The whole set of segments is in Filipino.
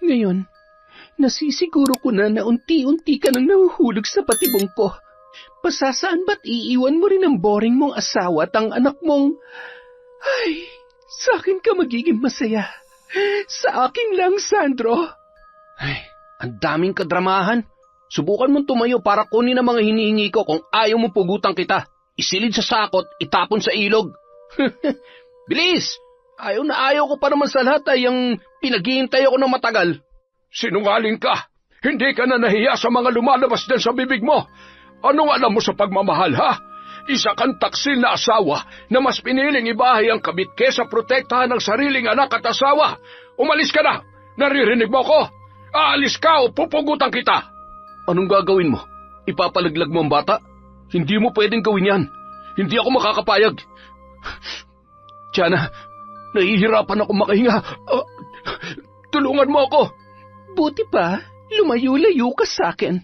Ngayon, nasisiguro ko na unti-unti ka nang nahuhulog sa patibong ko. Pasasaan ba't iiwan mo rin ang boring mong asawa at ang anak mong... Ay, sa akin ka magiging masaya. Sa akin lang, Sandro. Ay, ang daming kadramahan. Subukan mong tumayo para kunin ang mga hinihingi ko kung ayaw mo pugutan kita. Isilid sa sakot, itapon sa ilog. Bilis! Ayaw na ayaw ko pa naman sa lahat ay ang pinaghihintay ako ng matagal. Sinungaling ka! Hindi ka na nahiya sa mga lumalabas din sa bibig mo. Anong alam mo sa pagmamahal, ha? Isa kang taksil na asawa na mas piniling ibahay ang kabit kesa protektahan ng sariling anak at asawa. Umalis ka na! Naririnig mo ko? Aalis ka o pupugutan kita! Anong gagawin mo? Ipapalaglag mo ang bata? Hindi mo pwedeng gawin yan. Hindi ako makakapayag. Tiana, nahihirapan ako makahinga. Tulungan mo ako. Buti pa, lumayo-layo ka sa akin.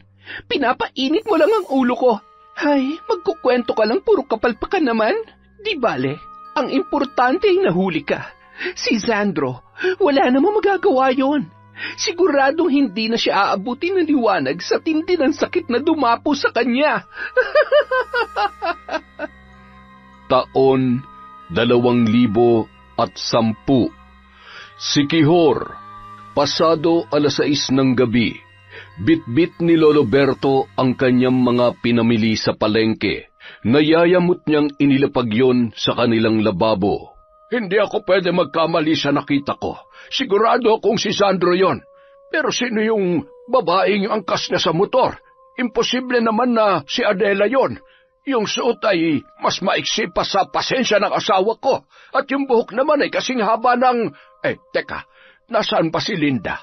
Pinapainit mo lang ang ulo ko. Hay, magkukwento ka lang, puro kapalpakan naman. Di bale, ang importante ay nahuli ka. Si Sandro, wala namang magagawa yon. Siguradong hindi na siya aabutin ng liwanag sa tindi ng sakit na dumapo sa kanya. Taon 2010. Si Quijor, pasado 6:00 ng gabi, bitbit ni Lolo Berto ang kanyang mga pinamili sa palengke. Nayayamot niyang inilapag yon sa kanilang lababo. Hindi ako pwede magkamali sa nakita ko. Sigurado akong si Sandro yon. Pero sino yung babaeng angkas na sa motor? Imposible naman na si Adela yon. Yung suot ay mas maiksi pa sa pasensya ng asawa ko. At yung buhok naman ay kasing haba ng... Teka, nasaan pa si Linda?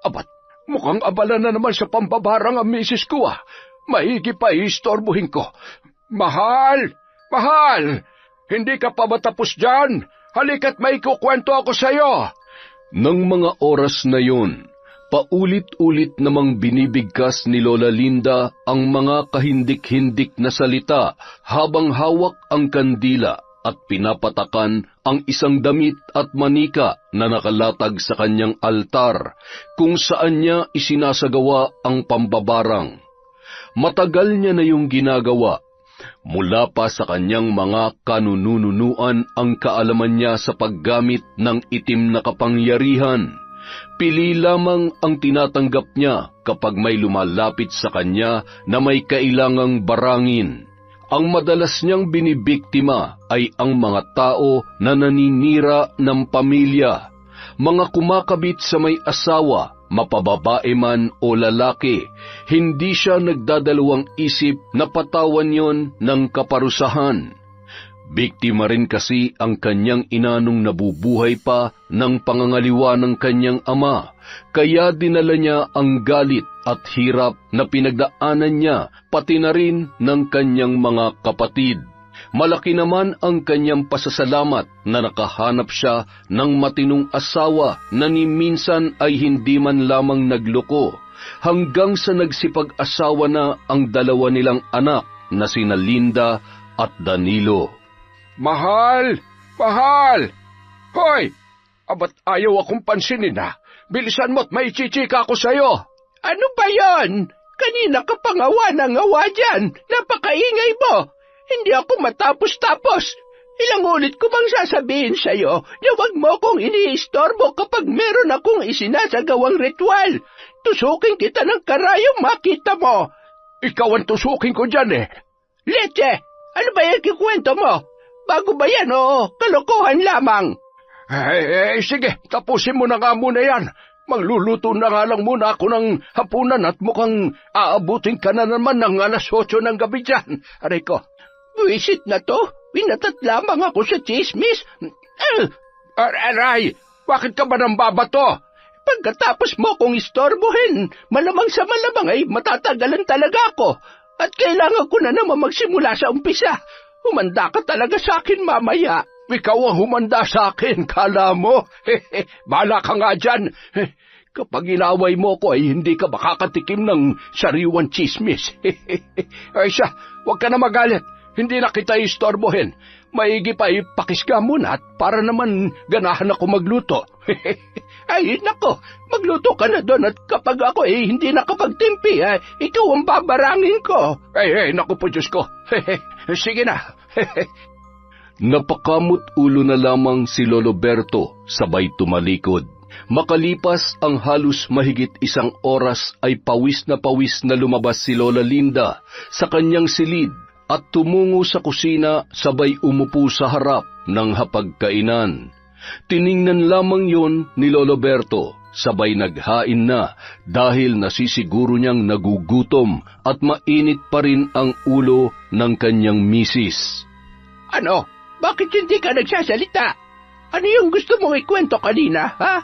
Abat, mukhang abala na naman sa pambabarang ang misis ko ah. Maigi pa istorbuhin ko. Mahal! Mahal! Hindi ka pa ba tapos dyan? Halika't may kukwento ako sa'yo. Nang mga oras na yun, paulit-ulit namang binibigkas ni Lola Linda ang mga kahindik-hindik na salita habang hawak ang kandila at pinapatakan ang isang damit at manika na nakalatag sa kanyang altar kung saan niya isinasagawa ang pambabarang. Matagal niya na yung ginagawa. Mula pa sa kanyang mga kanununuan ang kaalaman niya sa paggamit ng itim na kapangyarihan. Pili lamang ang tinatanggap niya kapag may lumalapit sa kanya na may kailangang barangin. Ang madalas niyang binibiktima ay ang mga tao na naninira ng pamilya, mga kumakabit sa may asawa, mapababae man o lalaki. Hindi siya nagdadalawang isip na patawan yon ng kaparusahan. Biktima rin kasi ang kanyang inanong nabubuhay pa ng pangangaliwa ng kanyang ama, kaya dinala niya ang galit at hirap na pinagdaanan niya pati na rin ng kanyang mga kapatid. Malaki naman ang kanyang pasasalamat na nakahanap siya ng matinong asawa na ni minsan ay hindi man lamang nagloko, hanggang sa nagsipag-asawa na ang dalawa nilang anak na sina Linda at Danilo. Mahal! Mahal! Hoy! Abat ayaw akong pansinin na. Bilisan mo't may chichika ako sa'yo. Ano ba yon? Kanina ka pa ngawa na ngawa dyan. Napakaingay mo. Hindi ako matapos-tapos. Ilang ulit ko bang sasabihin sa'yo na wag mo kong iniistorbo kapag meron akong isinasagawang ritual. Tusukin kita ng karayong makita mo. Ikaw ang tusukin ko dyan eh. Leche, ano ba yung kikwento mo? Bago ba yan o kalokohan lamang? Sige, tapusin mo na nga muna yan. Magluluto na nga lang muna ako ng hapunan at mukhang aabutin ka na naman ng 8:00 ng gabi dyan. Aray ko. Buwisit na to. Winatat lamang ako sa chismis. Aray, bakit ka ba nang babato? Pagkatapos mo kong istorbohin, malamang sa malamang ay matatagalan talaga ako. At kailangan ko na naman magsimula sa umpisa. Humanda ka talaga sa akin mamaya. Ikaw ang humanda sa akin, kala mo? Bala ka nga dyan. Kapag inaway mo ko ay hindi ka makakatikim ng sariwan chismis. Ay siya, huwag ka na magalit. hindi na kita istorbohin. Maigi pa ipakisga muna at para naman ganahan ako magluto. Ay, nako, magluto ka na doon at kapag ako hindi nakapagtimpi, ikaw ang babarangin ko. Ay, naku po Diyos ko. Sige na. Napakamot ulo na lamang si Lolo Berto, sabay tumalikod. Makalipas ang halos mahigit 1 oras ay pawis na lumabas si Lola Linda sa kanyang silid at tumungo sa kusina sabay umupo sa harap ng hapagkainan. Tiningnan lamang yon ni Lolo Berto, sabay naghain na dahil nasisiguro niyang nagugutom at mainit pa rin ang ulo ng kanyang misis. Ano? Bakit hindi ka nagsasalita? Ano yung gusto mong ikwento kanina, ha?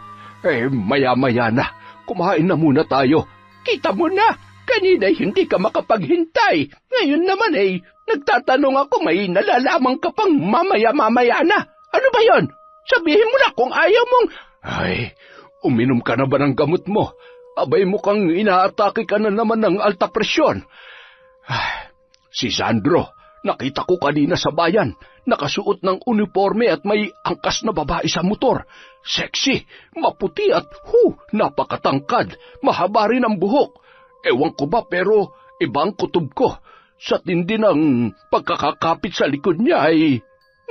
Maya-maya na. Kumain na muna tayo. Kita mo na, kanina hindi ka makapaghintay. Ngayon naman nagtatanong ako, may nalalaman ka pang mamaya-mamaya na. Ano ba yon? Sabihin mo na kung ayaw mong... Uminom ka na ba ng gamot mo? Abay mukhang inaatake ka na naman ng alta presyon. Si Sandro, nakita ko kanina sa bayan. Nakasuot ng uniforme at may angkas na babae sa motor. Sexy, maputi at napakatangkad. Mahaba rin ang buhok. Ewan ko ba pero ibang kutob ko. Sa tindi ng pagkakakapit sa likod niya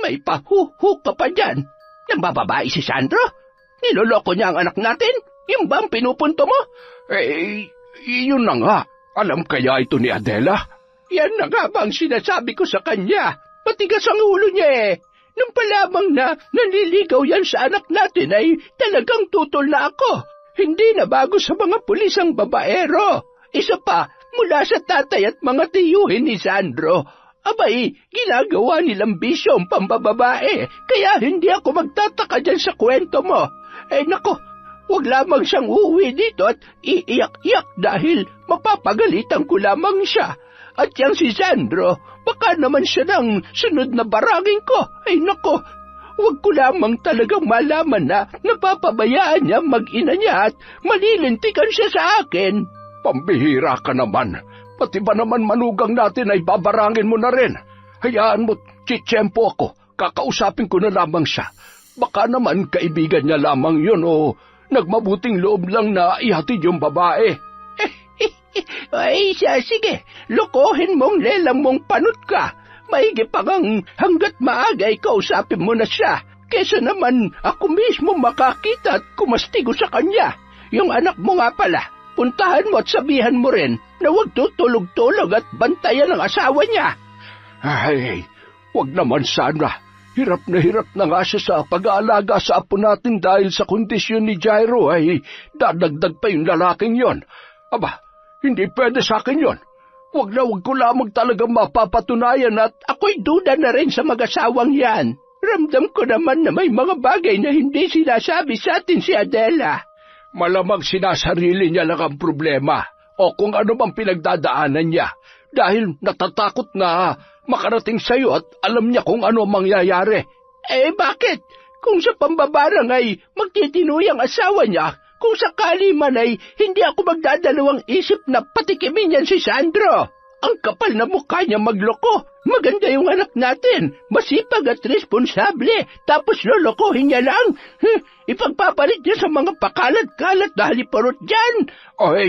may pahuhu ka pa dyan. Nang bababae si Sandro? Niloloko niya ang anak natin? Yung ba ang pinupunto mo? Yun na nga. Alam kaya ito ni Adela? Yan na nga ba ang sinasabi ko sa kanya? Matigas ang ulo niya Nung palamang na nanliligaw yan sa anak natin talagang tutol na ako. Hindi na bago sa mga pulis ang babaero. Isa pa, mula sa tatay at mga tiyuhin ni Sandro. Abay, ginagawa nilang bisyo ang pambababae, kaya hindi ako magtataka dyan sa kwento mo. Nako, wag lamang siyang uuwi dito at iiyak-iyak dahil mapapagalitan ko lamang siya. At yang si Sandro, baka naman siya ng sunod na barangin ko. Nako, wag ko lamang talagang malaman na napapabayaan niya mag-ina niya at malilintikan siya sa akin. Pambihira ka naman. Pati ba naman manugang natin ay babarangin mo na rin? Hayaan mo, tsitsyempo ako. Kakausapin ko na lamang siya. Baka naman kaibigan niya lamang yun o nagmabuting loob lang na ihatid yung babae. Sige, lokohin mong lelang mong panot ka. Maigi pa ngang hanggat maaga kausapin mo na siya. Kesa naman ako mismo makakita at kumastigo sa kanya. Yung anak mo nga pala, puntahan mo at sabihan mo rin na huwag tutulog-tulog at bantayan ang asawa niya. Wag naman sana. Hirap na nga siya sa pag-aalaga sa apo natin dahil sa kondisyon ni Jairo dadagdag pa yung lalaking yon. Aba, hindi pwede sa akin yon. Wag ko lamang talagang mapapatunayan at ako'y duda na rin sa mag-asawang yan. Ramdam ko naman na may mga bagay na hindi sinasabi sa atin si Adela. Malamang sinasarili niya lang ang problema o kung ano bang pinagdadaanan niya dahil natatakot na makarating sa'yo at alam niya kung ano mangyayari. Bakit? Kung sa pambabarang magtitinuyang asawa niya, kung sakali man hindi ako magdadalawang isip na patikimin yan si Sandro. Ang kapal na mukha niya magloko. Maganda yung anak natin. Masipag at responsable. Tapos lolokohin niya lang. Ipagpapalit niya sa mga pakalat-kalat na haliparot dyan.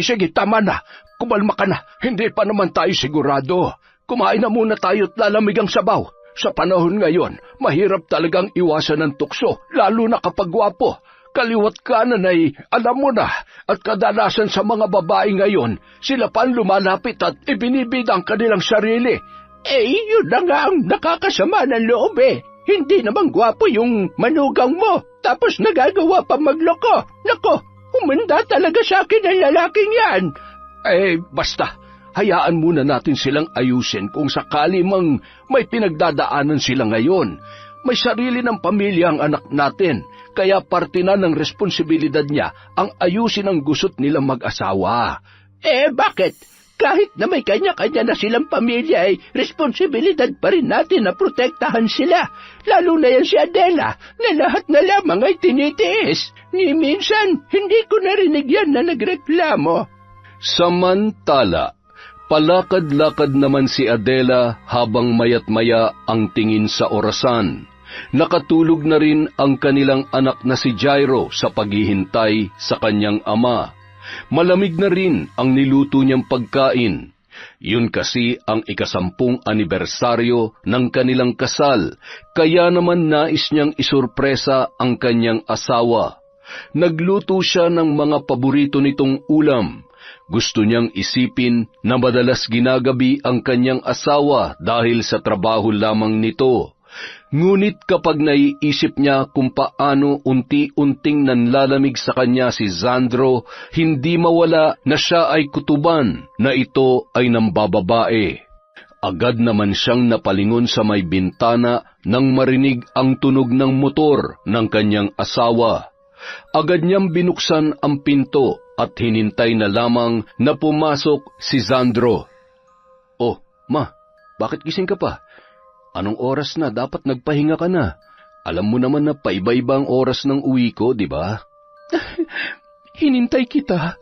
Sige, tama na. Kumalma ka na. Hindi pa naman tayo sigurado. Kumain na muna tayo at lalamig ang sabaw. Sa panahon ngayon, mahirap talagang iwasan ng tukso, lalo na kapag gwapo. Kaliwat kanan alam mo na, at kadalasan sa mga babae ngayon, sila pa ang lumalapit at ibinibida ang kanilang sarili. Yun na nga ang nakakasama ng loob Hindi naman gwapo yung manugang mo, tapos nagagawa pa magloko. Nako, umanda talaga sa akin ang lalaking yan. Basta, hayaan muna natin silang ayusin kung sakali mang may pinagdadaanan sila ngayon. May sarili ng pamilya ang anak natin, kaya parte na ng responsibilidad niya ang ayusin ang gusot nilang mag-asawa. Bakit? Kahit na may kanya-kanya na silang pamilya, responsibilidad pa rin natin na protektahan sila. Lalo na yan si Adela, na lahat na lamang ay tinitiis. Ni minsan, hindi ko narinig yan na nagreklamo. Samantala, Palakad-lakad naman si Adela habang mayat-maya ang tingin sa orasan. Nakatulog na rin ang kanilang anak na si Jairo sa paghihintay sa kanyang ama. Malamig na rin ang niluto niyang pagkain. Yun kasi ang 10 anibersaryo ng kanilang kasal, kaya naman nais niyang isurpresa ang kanyang asawa. Nagluto siya ng mga paborito nitong ulam. Gusto niyang isipin na madalas ginagabi ang kanyang asawa dahil sa trabaho lamang nito. Ngunit kapag naiisip niya kung paano unti-unting nanlalamig sa kanya si Sandro, hindi mawala na siya ay kutuban na ito ay nambababae. Agad naman siyang napalingon sa may bintana nang marinig ang tunog ng motor ng kanyang asawa. Agad niyang binuksan ang pinto at hinintay na lamang na pumasok si Sandro. "Oh, ma, bakit gising ka pa? Anong oras na? Dapat nagpahinga ka na. Alam mo naman na paiba-iba ang oras ng uwi ko, di ba?" Hinintay kita.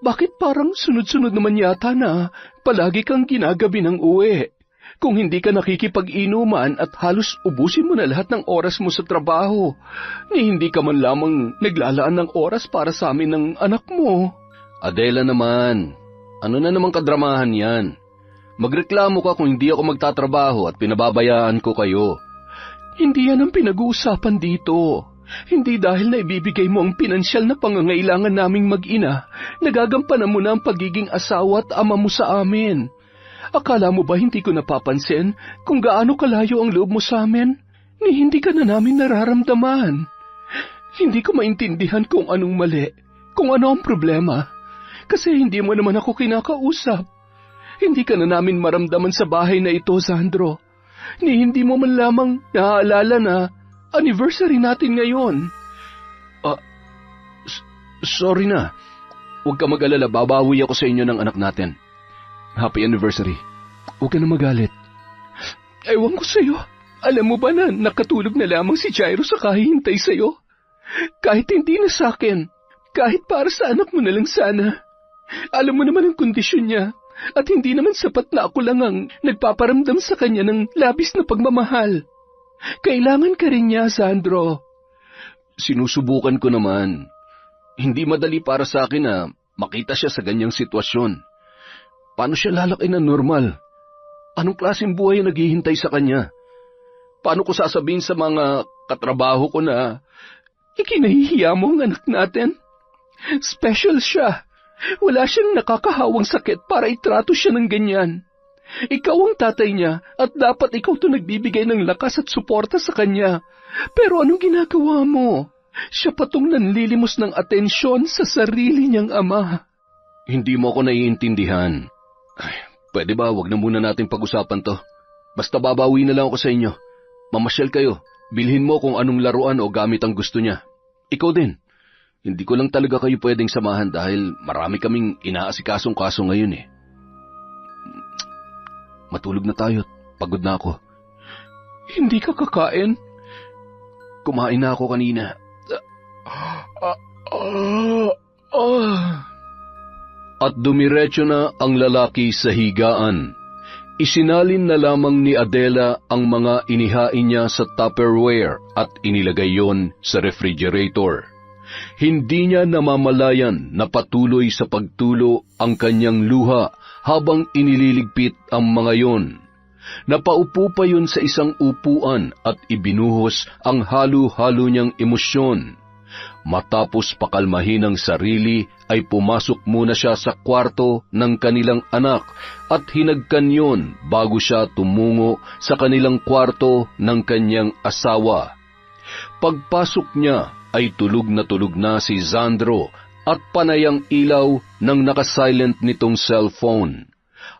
Bakit parang sunod-sunod naman yata na palagi kang ginagabi ng uwi? Kung hindi ka nakikipag-inuman at halos ubusin mo na lahat ng oras mo sa trabaho, ni hindi ka man lamang naglalaan ng oras para sa amin ng anak mo. Adela naman, ano na namang kadramahan yan? Magreklamo ka kung hindi ako magtatrabaho at pinababayaan ko kayo. Hindi yan ang pinag-uusapan dito. Hindi dahil na ibibigay mo ang pinansyal na pangangailangan naming mag-ina, nagagampanan mo na ang pagiging asawa at ama mo sa amin. Akala mo ba hindi ko napapansin kung gaano kalayo ang loob mo sa amin? Ni hindi ka na namin nararamdaman. Hindi ko maintindihan kung anong mali, kung ano ang problema. Kasi hindi mo naman ako kinakausap. Hindi ka na namin maramdaman sa bahay na ito, Sandro. Ni hindi mo man lamang naaalala na anniversary natin ngayon. Sorry na. Huwag ka mag-alala, babawi ako sa inyo ng anak natin. Happy anniversary. Huwag ka na magalit. Ewan ko sa'yo. Alam mo ba na nakatulog na lamang si Jairo sa kahihintay sa'yo? Kahit hindi na sa'kin, kahit para sa anak mo na lang sana. Alam mo naman ang kondisyon niya. At hindi naman sapat na ako lang ang nagpaparamdam sa kanya ng labis na pagmamahal. Kailangan ka rin niya, Sandro. Sinusubukan ko naman. Hindi madali para sa akin na makita siya sa ganyang sitwasyon. Paano siya lalaki na normal? Anong klaseng buhay ang naghihintay sa kanya? Paano ko sasabihin sa mga katrabaho ko na ikinahihiya mo ang anak natin? Special siya. Wala siyang nakakahawang sakit para itrato siya ng ganyan. Ikaw ang tatay niya at dapat ikaw to nagbibigay ng lakas at suporta sa kanya. Pero anong ginagawa mo? Siya patong nanlilimos ng atensyon sa sarili niyang ama. Hindi mo ako naiintindihan. Pwede ba wag na muna natin pag-usapan to? Basta babawi na lang ako sa inyo. Mamasyal kayo. Bilhin mo kung anong laruan o gamit ang gusto niya. Ikaw din. Hindi ko lang talaga kayo pwedeng samahan dahil marami kaming inaasikasong kaso ngayon eh. Matulog na tayo. Pagod na ako. Hindi ka kakain? Kumain na ako kanina. At dumiretso na ang lalaki sa higaan. Isinalin na lamang ni Adela ang mga inihain niya sa Tupperware at inilagay yon sa refrigerator. Hindi niya namamalayan na patuloy sa pagtulo ang kanyang luha habang inililigpit ang mga yon. Napaupo pa yun sa isang upuan at ibinuhos ang halo-halo niyang emosyon. Matapos pakalmahin ang sarili ay pumasok muna siya sa kwarto ng kanilang anak at hinagkan yon bago siya tumungo sa kanilang kwarto ng kanyang asawa. Pagpasok niya ay tulog na si Sandro at panay ang ilaw ng nakasilent nitong cellphone.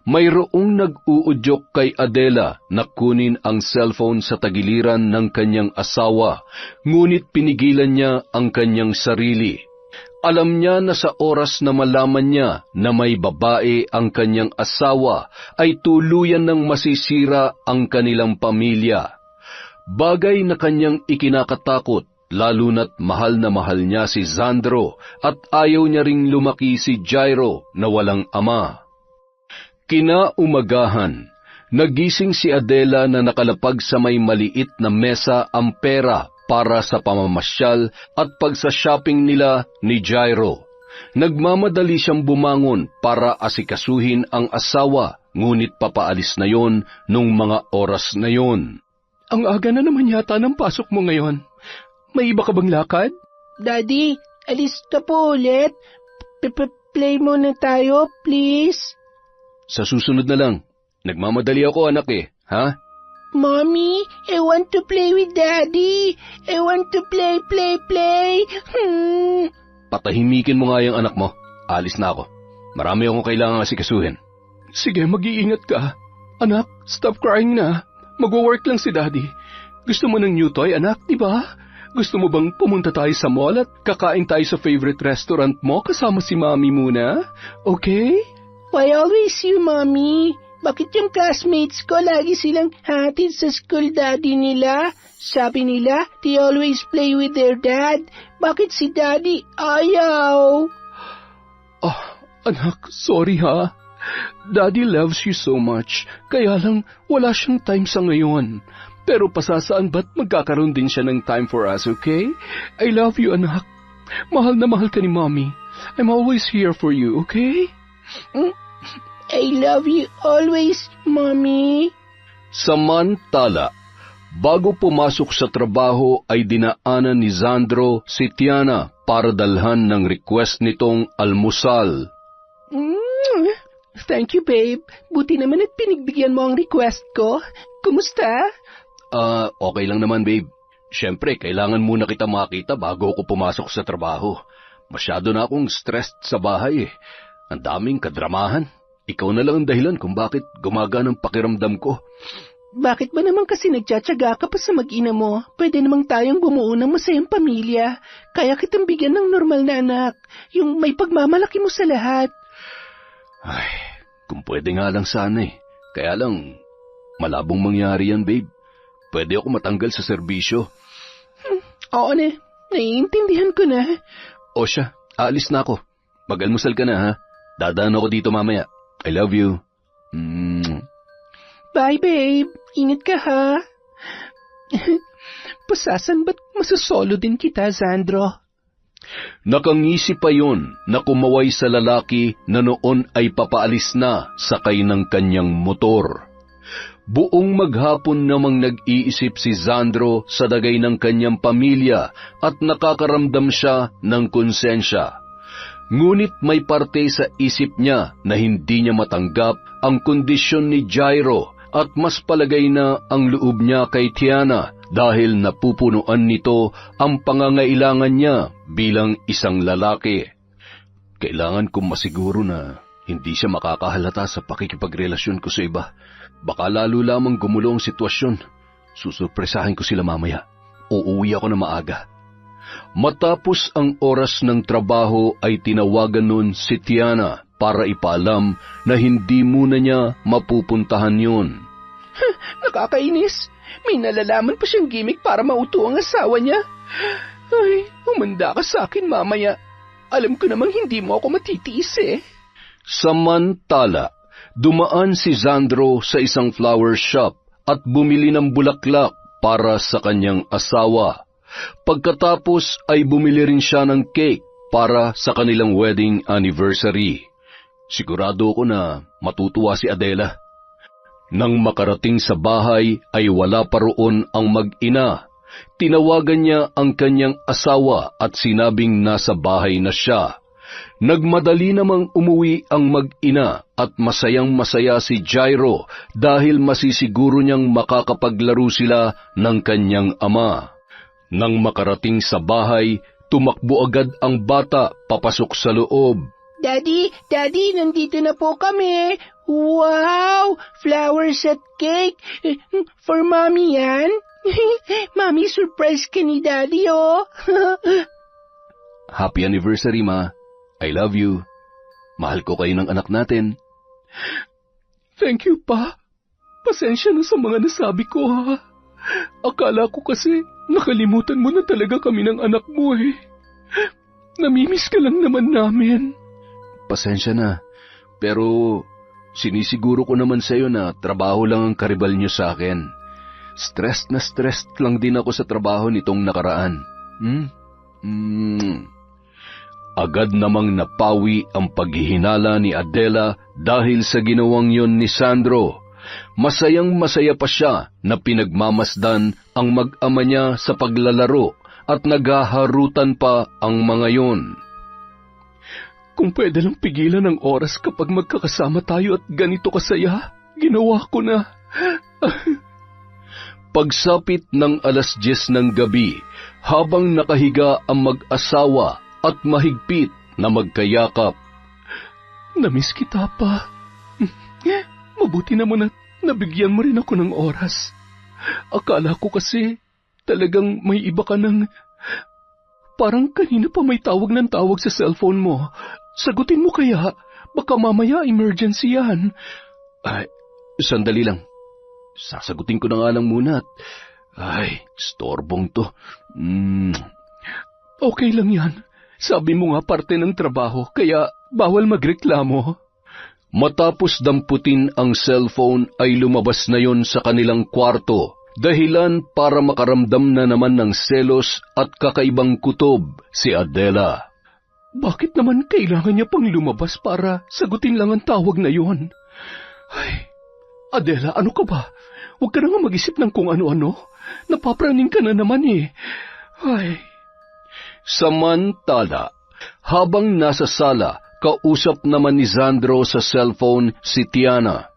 Mayroong nag-uudyok kay Adela na kunin ang cellphone sa tagiliran ng kanyang asawa, ngunit pinigilan niya ang kanyang sarili. Alam niya na sa oras na malaman niya na may babae ang kanyang asawa, ay tuluyan ng masisira ang kanilang pamilya. Bagay na kanyang ikinakatakot, lalo na't mahal na mahal niya si Sandro at ayaw niya ring lumaki si Jairo na walang ama. Kinaumagahan, nagising si Adela na nakalapag sa may maliit na mesa ang pera para sa pamamasyal at pagsa-shopping nila ni Jairo. Nagmamadali siyang bumangon para asikasuhin ang asawa, ngunit papaalis na yon nung mga oras na yon. Ang aga na naman yata ng pasok mo ngayon. May iba ka bang lakad? Daddy, alis ka po ulit. Play muna tayo, please. Sa susunod na lang. Nagmamadali ako, anak ha? Mommy, I want to play with Daddy. I want to play. Patahimikin mo nga yung anak mo. Alis na ako. Marami akong kailangang asikasuhin. Sige, mag-iingat ka. Anak, stop crying na. Mag-work lang si Daddy. Gusto mo ng new toy, anak, di ba? Gusto mo bang pumunta tayo sa mall at kakain tayo sa favorite restaurant mo kasama si Mommy muna? Okay? Why always you, Mommy? Bakit yung classmates ko lagi silang hatid sa school daddy nila? Sabi nila, they always play with their dad. Bakit si Daddy ayaw? Anak, sorry ha. Daddy loves you so much, kaya lang wala siyang time sa ngayon. Pero pasasaan ba't magkakaroon din siya ng time for us, okay? I love you, anak. Mahal na mahal ka ni Mommy. I'm always here for you, okay? I love you always, Mommy. Samantala, bago pumasok sa trabaho ay dinaanan ni Sandro si Tiana para dalhan ng request nitong almusal. Thank you, babe. Buti naman at pinigbigyan mo ang request ko. Kumusta? Okay lang naman, babe. Siyempre, kailangan muna kita makita bago ako pumasok sa trabaho. Masyado na akong stressed sa bahay Ang daming kadramahan. Ikaw na lang ang dahilan kung bakit gumaganang pakiramdam ko. Bakit ba naman kasi nagtsatsaga ka pa sa mag-ina mo? Pwede namang tayong bumuo ng masayang pamilya. Kaya kitang bigyan ng normal na anak. Yung may pagmamalaki mo sa lahat. Ay, kung pwede nga lang sana Kaya lang, malabong mangyari yan, babe. Pwede ako matanggal sa serbisyo. Oo na, naiintindihan ko na. O siya, aalis na ako. Mag-almusal ka na, ha? Dadaan ako dito mamaya. I love you. Bye, babe. Ingat ka, ha? Pasasan ba't masasolo din kita, Sandro? Nakangisi pa yon na kumaway sa lalaki na noon ay papaalis na sakay ng kanyang motor. Buong maghapon namang nag-iisip si Sandro sa dagay ng kanyang pamilya at nakakaramdam siya ng konsensya. Ngunit may parte sa isip niya na hindi niya matanggap ang kondisyon ni Jairo at mas palagay na ang loob niya kay Tiana dahil napupunuan nito ang pangangailangan niya bilang isang lalaki. Kailangan kong masiguro na hindi siya makakahalata sa pakikipagrelasyon ko sa iba. Baka lalo lamang gumulo ang sitwasyon. Susurpresahin ko sila mamaya. Uuwi ako na maaga. Matapos ang oras ng trabaho ay tinawagan nun si Tiana para ipaalam na hindi muna niya mapupuntahan yun. Nakakainis. May nalalaman pa siyang gimmick para mauto ang asawa niya. Ay, humanda ka sa akin mamaya. Alam ko namang hindi mo ako matitiis Samantala, dumaan si Sandro sa isang flower shop at bumili ng bulaklak para sa kanyang asawa. Pagkatapos ay bumili rin siya ng cake para sa kanilang wedding anniversary. Sigurado ko na matutuwa si Adela. Nang makarating sa bahay ay wala pa roon ang mag-ina. Tinawagan niya ang kanyang asawa at sinabing nasa bahay na siya. Nagmadali namang umuwi ang mag-ina at masayang-masaya si Jairo dahil masisiguro niyang makakapaglaro sila ng kanyang ama. Nang makarating sa bahay, tumakbo agad ang bata papasok sa loob. Daddy, nandito na po kami. Wow! Flowers at cake. For Mommy yan? Mommy, surprise ka ni Daddy, Happy anniversary, Ma. I love you. Mahal ko kayo ng anak natin. Thank you, Pa. Pasensya na sa mga nasabi ko, ha? Akala ko kasi nakalimutan mo na talaga kami ng anak mo Namimiss ka lang naman namin. Pasensya na, pero Sinisiguro ko naman sa'yo na trabaho lang ang karibal niyo sa akin. Stressed na stressed lang din ako sa trabaho nitong nakaraan. Agad namang napawi ang paghihinala ni Adela dahil sa ginawang yon ni Sandro. Masayang masaya pa siya na pinagmamasdan ang mag-ama niya sa paglalaro at naghaharutan pa ang mga yon. Kung pwede lang pigilan ang oras kapag magkakasama tayo at ganito kasaya, ginawa ko na. Pagsapit ng 10:00 ng gabi, habang nakahiga ang mag-asawa at mahigpit na magkayakap. Namiss kita pa. Mabuti naman at nabigyan mo rin ako ng oras. Akala ko kasi talagang may iba ka ng... Parang kanina pa may tawag ng tawag sa cellphone mo. Sagutin mo kaya, baka mamaya emergency yan. Ay, sandali lang. Sasagutin ko na nga lang muna at... Ay, storbong to. Okay lang yan. Sabi mo nga parte ng trabaho, kaya bawal magreklamo. Matapos damputin ang cellphone ay lumabas na yon sa kanilang kwarto. Dahilan para makaramdam na naman ng selos at kakaibang kutob si Adela. Bakit naman kailangan niya pang lumabas para sagutin lang ang tawag na yon? Ay, Adela, ano ka ba? Huwag ka na nga mag-isip ng kung ano-ano. Napapraning ka na naman eh. Ay. Samantala, habang nasa sala, kausap naman ni Sandro sa cellphone si Tiana.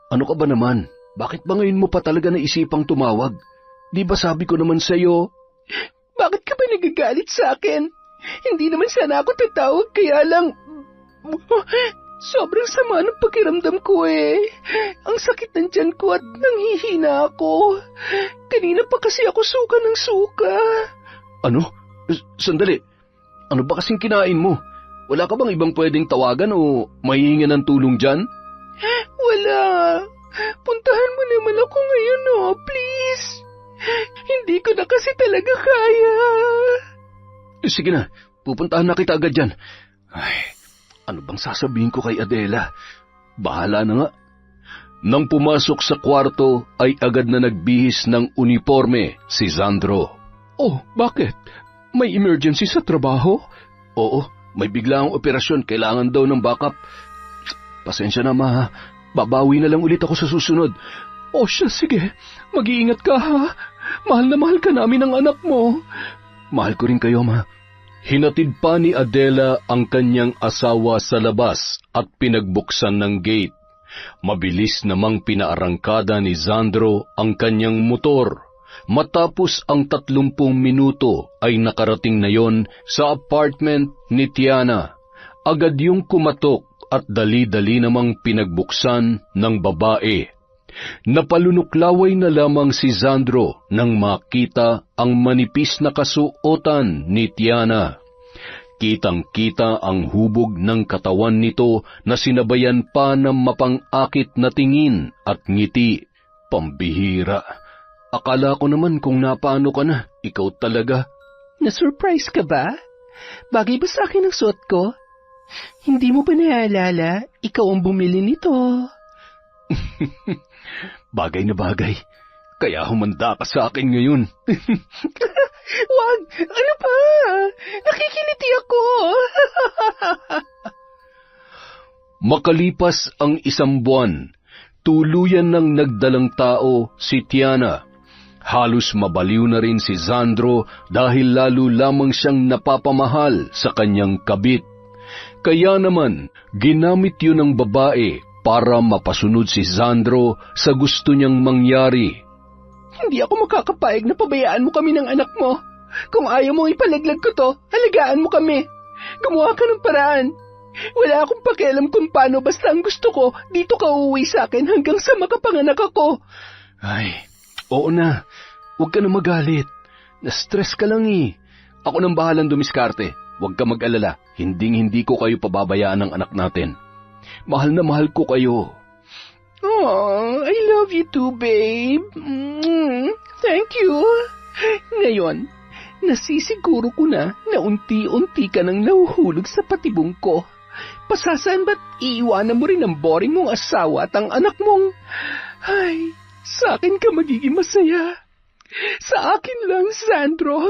Ano ka ba naman? Bakit ba ngayon mo pa talaga naisipang tumawag? Di ba sabi ko naman sa'yo? Bakit ka ba nagagalit sa akin? Hindi naman sana ako tatawag, kaya lang... Sobrang sama ng pakiramdam ko eh. Ang sakit ng tiyan ko at nanghihina ako. Kanina pa kasi ako suka ng suka. Ano? Sandali. Ano ba kasing kinain mo? Wala ka bang ibang pwedeng tawagan o mahihinga ng tulong dyan? Wala. Puntahan mo naman ako ngayon, oh, please. Hindi ko na kasi talaga kaya. Sige na, pupuntahan na kita agad dyan. Ay, ano bang sasabihin ko kay Adela? Bahala na nga. Nang pumasok sa kwarto ay agad na nagbihis ng uniforme si Sandro. Oh, bakit? May emergency sa trabaho? Oo, may biglaang operasyon, kailangan daw ng backup. Pasensya na ma, babawi na lang ulit ako sa susunod. O siya, sige. Mag-iingat ka ha. Mahal na mahal ka namin ng anak mo. Mahal ko rin kayo, ma. Hinatid pa ni Adela ang kanyang asawa sa labas at pinagbuksan ng gate. Mabilis namang pinaarangkada ni Sandro ang kanyang motor. Matapos ang 30 minuto ay nakarating na yon sa apartment ni Tiana. Agad yung kumatok at dali-dali namang pinagbuksan ng babae. Napalunuklaway na lamang si Sandro nang makita ang manipis na kasuotan ni Tiana. Kitang-kita ang hubog ng katawan nito na sinabayan pa ng mapang-akit na tingin at ngiti. Pambihira. Akala ko naman kung napaano ka na, ikaw talaga. Na-surprise ka ba? Bagay ba sa akin ang suot ko? Hindi mo ba naalala? Ikaw ang bumili nito. Bagay na bagay. Kaya humanda ka sa akin ngayon. Wag! Ano pa? Nakikiliti ako. Makalipas ang 1 buwan, tuluyan ng nagdalang tao si Tiana. Halos mabaliw na rin si Sandro dahil lalo lamang siyang napapamahal sa kanyang kabit. Kaya naman, ginamit yun ng babae para mapasunod si Sandro sa gusto niyang mangyari. Hindi ako makakapayag na pabayaan mo kami ng anak mo. Kung ayaw mo ipalaglag ko to, alagaan mo kami. Gumawa ka ng paraan. Wala akong pakialam kung paano, basta ang gusto ko, dito ka uuwi sa akin hanggang sa makapanganak ako. Ay, oo na. Huwag ka na magalit. Na-stress ka lang eh. Ako nang bahalang dumiskarte. Huwag ka mag-alala. Hinding-hindi ko kayo pababayaan ng anak natin. Mahal na mahal ko kayo. Oh, I love you too, babe. Thank you. Ngayon, nasisiguro ko na unti-unti ka nang nahuhulog sa patibong ko. Pasasan ba't iiwanan mo rin ang boring mong asawa at ang anak mong... Ay, sa akin ka magiging masaya. Sa akin lang, Sandro.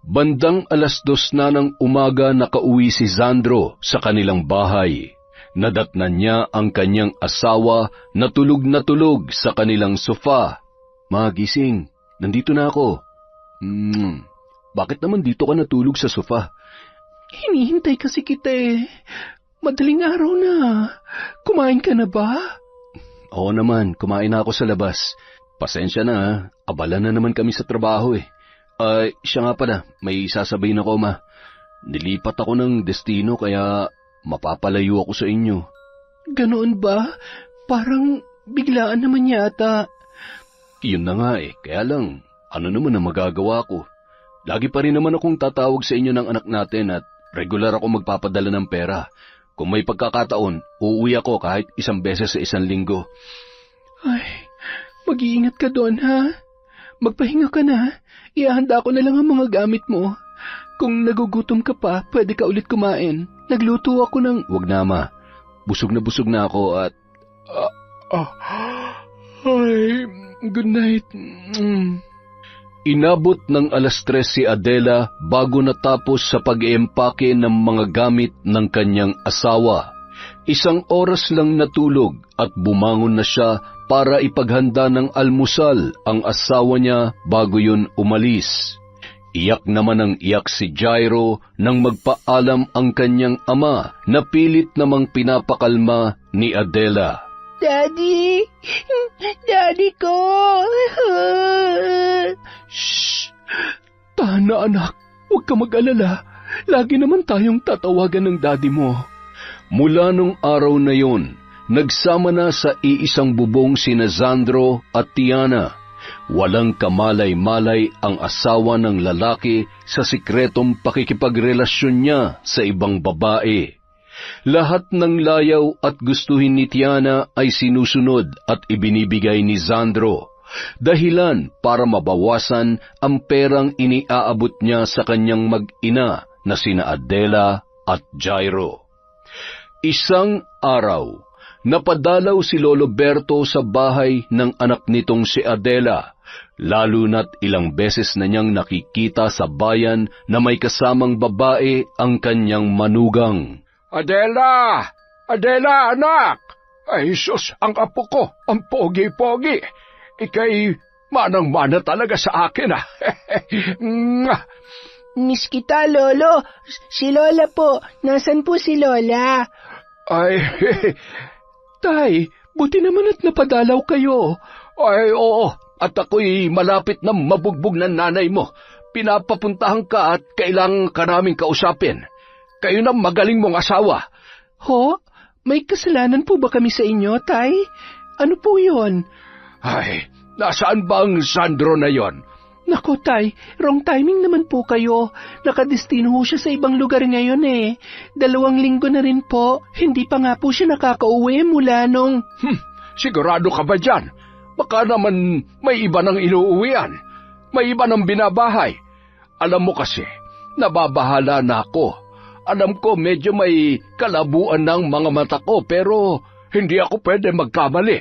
Bandang 2:00 na ng umaga nakauwi si Sandro sa kanilang bahay. Nadatnan niya ang kanyang asawa na tulog sa kanilang sofa. Magising, nandito na ako. Bakit naman dito ka natulog sa sofa? Hinihintay kasi kita eh. Madaling araw na. Kumain ka na ba? Oo naman, kumain na ako sa labas. Pasensya na, abala na naman kami sa trabaho eh. Siya nga pala, may sasabihin ako ma. Nilipat ako ng destino kaya mapapalayo ako sa inyo. Ganoon ba? Parang biglaan naman yata. Yun na nga eh, kaya lang, ano naman ang magagawa ko? Lagi pa rin naman akong tatawag sa inyo ng anak natin at regular ako magpapadala ng pera. Kung may pagkakataon, uuwi ako kahit 1 beses sa 1 linggo. Ay, mag-iingat ka doon ha. Magpahinga ka na. Ihahanda ko na lang ang mga gamit mo. Kung nagugutom ka pa, pwede ka ulit kumain. Nagluto ako ng... Wag na ma, busog na ako at... Ay, good night. Inabot ng 3:00 si Adela bago natapos sa pag-iempake ng mga gamit ng kanyang asawa. 1 oras lang natulog at bumangon na siya para ipaghanda ng almusal ang asawa niya bago yun umalis. Iyak naman ang iyak si Jairo nang magpaalam ang kanyang ama na pilit namang pinapakalma ni Adela. Daddy! Daddy ko! Shh! Tahan na anak, huwag ka mag-alala. Lagi naman tayong tatawagan ng daddy mo. Mula nung araw na yon, nagsama na sa iisang bubong sina Sandro at Tiana. Walang kamalay-malay ang asawa ng lalaki sa sikretong pakikipagrelasyon niya sa ibang babae. Lahat ng layaw at gustuhin ni Tiana ay sinusunod at ibinibigay ni Sandro. Dahilan para mabawasan ang perang iniaabot niya sa kanyang mag-ina na sina Adela at Jairo. Isang araw, napadalaw si Lolo Berto sa bahay ng anak nitong si Adela, lalo na't ilang beses na niyang nakikita sa bayan na may kasamang babae ang kanyang manugang. Adela! Adela, anak! Ay, sus, ang apo ko, ang pogi-pogi. Ika'y manang-mana talaga sa akin, ah. Miss kita, Lolo. Si Lola po. Nasaan po si Lola? Ay, Tay, buti naman at napadalaw kayo. ay, oo. At ako'y malapit na mabugbog ng nanay mo. Pinapapuntahan ka at kailangan ka naming kausapin. Kayo na magaling mong asawa. Ho? May kasalanan po ba kami sa inyo, Tay? Ano po yon? Ay, nasaan ba ang Sandro na yon? Naku, Tay, wrong timing naman po kayo. Nakadestino ho siya sa ibang lugar ngayon eh. 2 linggo na rin po. Hindi pa nga po siya nakakauwi mula nung... Sigurado ka ba dyan? Baka naman may iba nang inuuwian. May iba nang binabahay. Alam mo kasi, nababahala na ako. Alam ko medyo may kalabuan ng mga mata ko pero hindi ako pwede magkamali.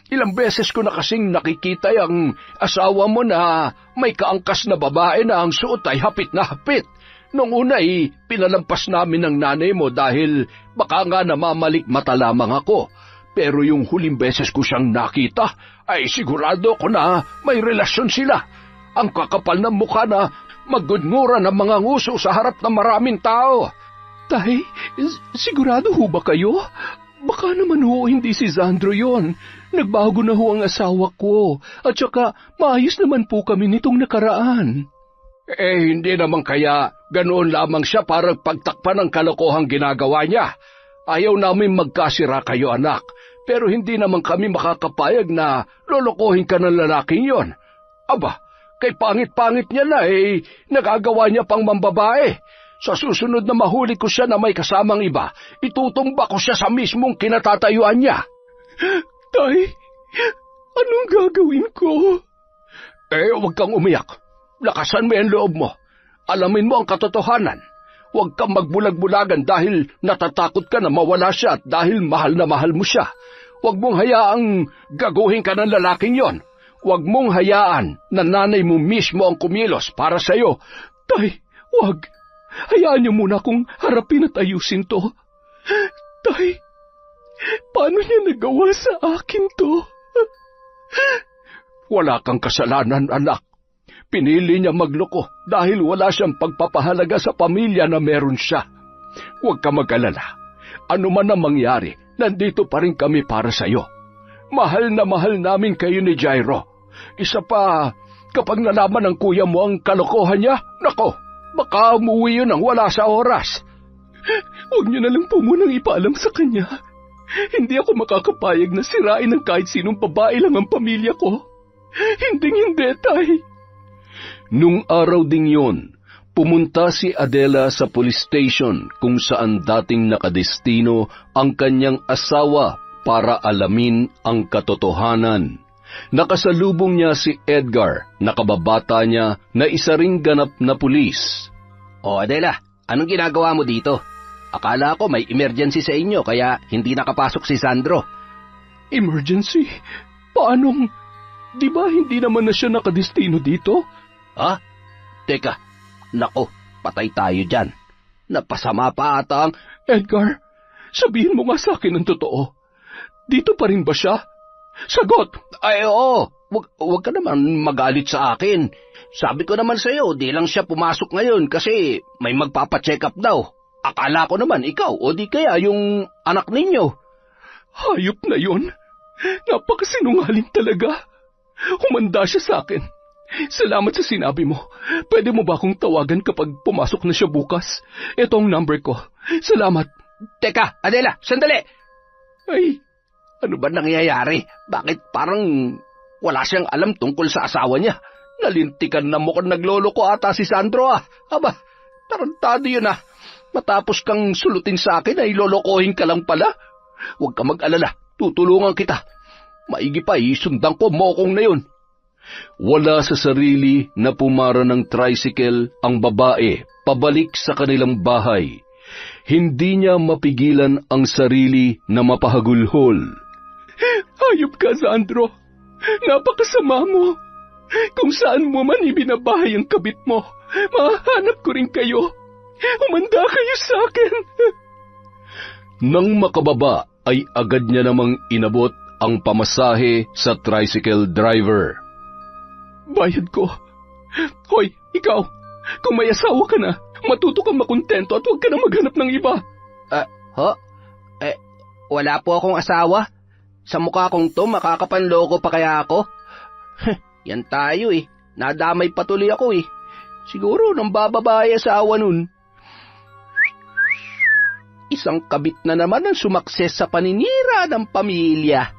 Ilang beses ko na kasing nakikita ang asawa mo na may kaangkas na babae na ang suot ay hapit na hapit. Noong una ay pinalampas namin ng nanay mo dahil baka nga namamalik mata lamang ako. Pero yung huling beses ko siyang nakita ay sigurado ko na may relasyon sila. Ang kakapal ng mukha na magudngura ng mga nguso sa harap ng maraming tao. Tay, sigurado ho ba kayo? Baka naman ho hindi si Sandro yon. Nagbago na ho ang asawa ko. At saka maayos naman po kami nitong nakaraan. Hindi naman kaya ganoon lamang siya para pagtakpan ng kalokohang ginagawa niya. Ayaw namin magkasira kayo, anak. Pero hindi naman kami makakapayag na lolokohin ka ng lalaking yon. Aba, kay pangit-pangit niya na nagagawa niya pang mambabae. Sa susunod na mahuli ko siya na may kasamang iba, itutumba ko siya sa mismong kinatatayuan niya. Tay, anong gagawin ko? Huwag kang umiyak. Lakasan mo ang loob mo. Alamin mo ang katotohanan. Huwag kang magbulag-bulagan dahil natatakot ka na mawala siya at dahil mahal na mahal mo siya. Huwag mong hayaang gaguhin ka ng lalaking yon. Huwag mong hayaan na nanay mo mismo ang kumilos para sa'yo. Tay, wag. Hayaan niyo muna akong harapin at ayusin to. Tay, paano niya nagawa sa akin to? Wala kang kasalanan, anak. Pinili niya magloko dahil wala siyang pagpapahalaga sa pamilya na meron siya. Huwag ka mag-alala. Ano man ang mangyari, nandito pa rin kami para sa'yo. Mahal na mahal namin kayo ni Jairo. Isa pa, kapag nalaman ng kuya mo ang kalokohan niya, nako, baka umuwi yun ang wala sa oras. Huwag niyo na lang po munang ipaalam sa kanya. Hindi ako makakapayag na sirain ng kahit sinong babae lang ang pamilya ko. Hindi, tay. Nung araw ding yon, pumunta si Adela sa police station kung saan dating nakadestino ang kanyang asawa para alamin ang katotohanan. Nakasalubong niya si Edgar, nakababata niya na isa ring ganap na pulis. O Adela, anong ginagawa mo dito? Akala ko may emergency sa inyo kaya hindi nakapasok si Sandro. Emergency? Paanong? Di ba hindi naman na siya nakadestino dito? Ha? Teka, nako, patay tayo dyan. Napasama pa ata ang... Edgar, sabihin mo nga sa akin ang totoo. Dito pa rin ba siya? Sagot! Ay oo, wag ka naman magalit sa akin. Sabi ko naman sa'yo, di lang siya pumasok ngayon kasi may magpapacheck up daw. Akala ko naman ikaw o di kaya yung anak ninyo. Hayop na yon. Napakasinungaling talaga. Humanda siya sa akin. Salamat sa sinabi mo. Pwede mo ba akong tawagan kapag pumasok na siya bukas? Ito ang number ko. Salamat. Teka, Adela, sandali! Ay, ano ba nangyayari? Bakit parang wala siyang alam tungkol sa asawa niya? Nalintikan na mukhang nagloloko ata si Sandro ah. Aba, tarantado yun ah. Matapos kang sulutin sa akin ay lolokohin ka lang pala. Huwag ka mag-alala, tutulungan kita. Maigi pa, isundan ko mokong na yun. Wala sa sarili na pumara ng tricycle ang babae pabalik sa kanilang bahay. Hindi niya mapigilan ang sarili na mapahagulhol. Hayop ka, Sandro. Napakasama mo. Kung saan mo man ibinabahay ang kabit mo, mahanap ko rin kayo. Humanda kayo sa akin. Nang makababa ay agad niya namang inabot ang pamasahe sa tricycle driver. Bayad ko. Hoy, ikaw, kung may asawa ka na, matuto kang makontento at huwag ka na maghanap ng iba. Wala po akong asawa. Sa mukha kong to, makakapanloko pa kaya ako? Yan tayo eh. Nadamay patuloy ako eh. Siguro nang bababae asawa nun. Isang kabit na naman ang sumakses sa paninira ng pamilya.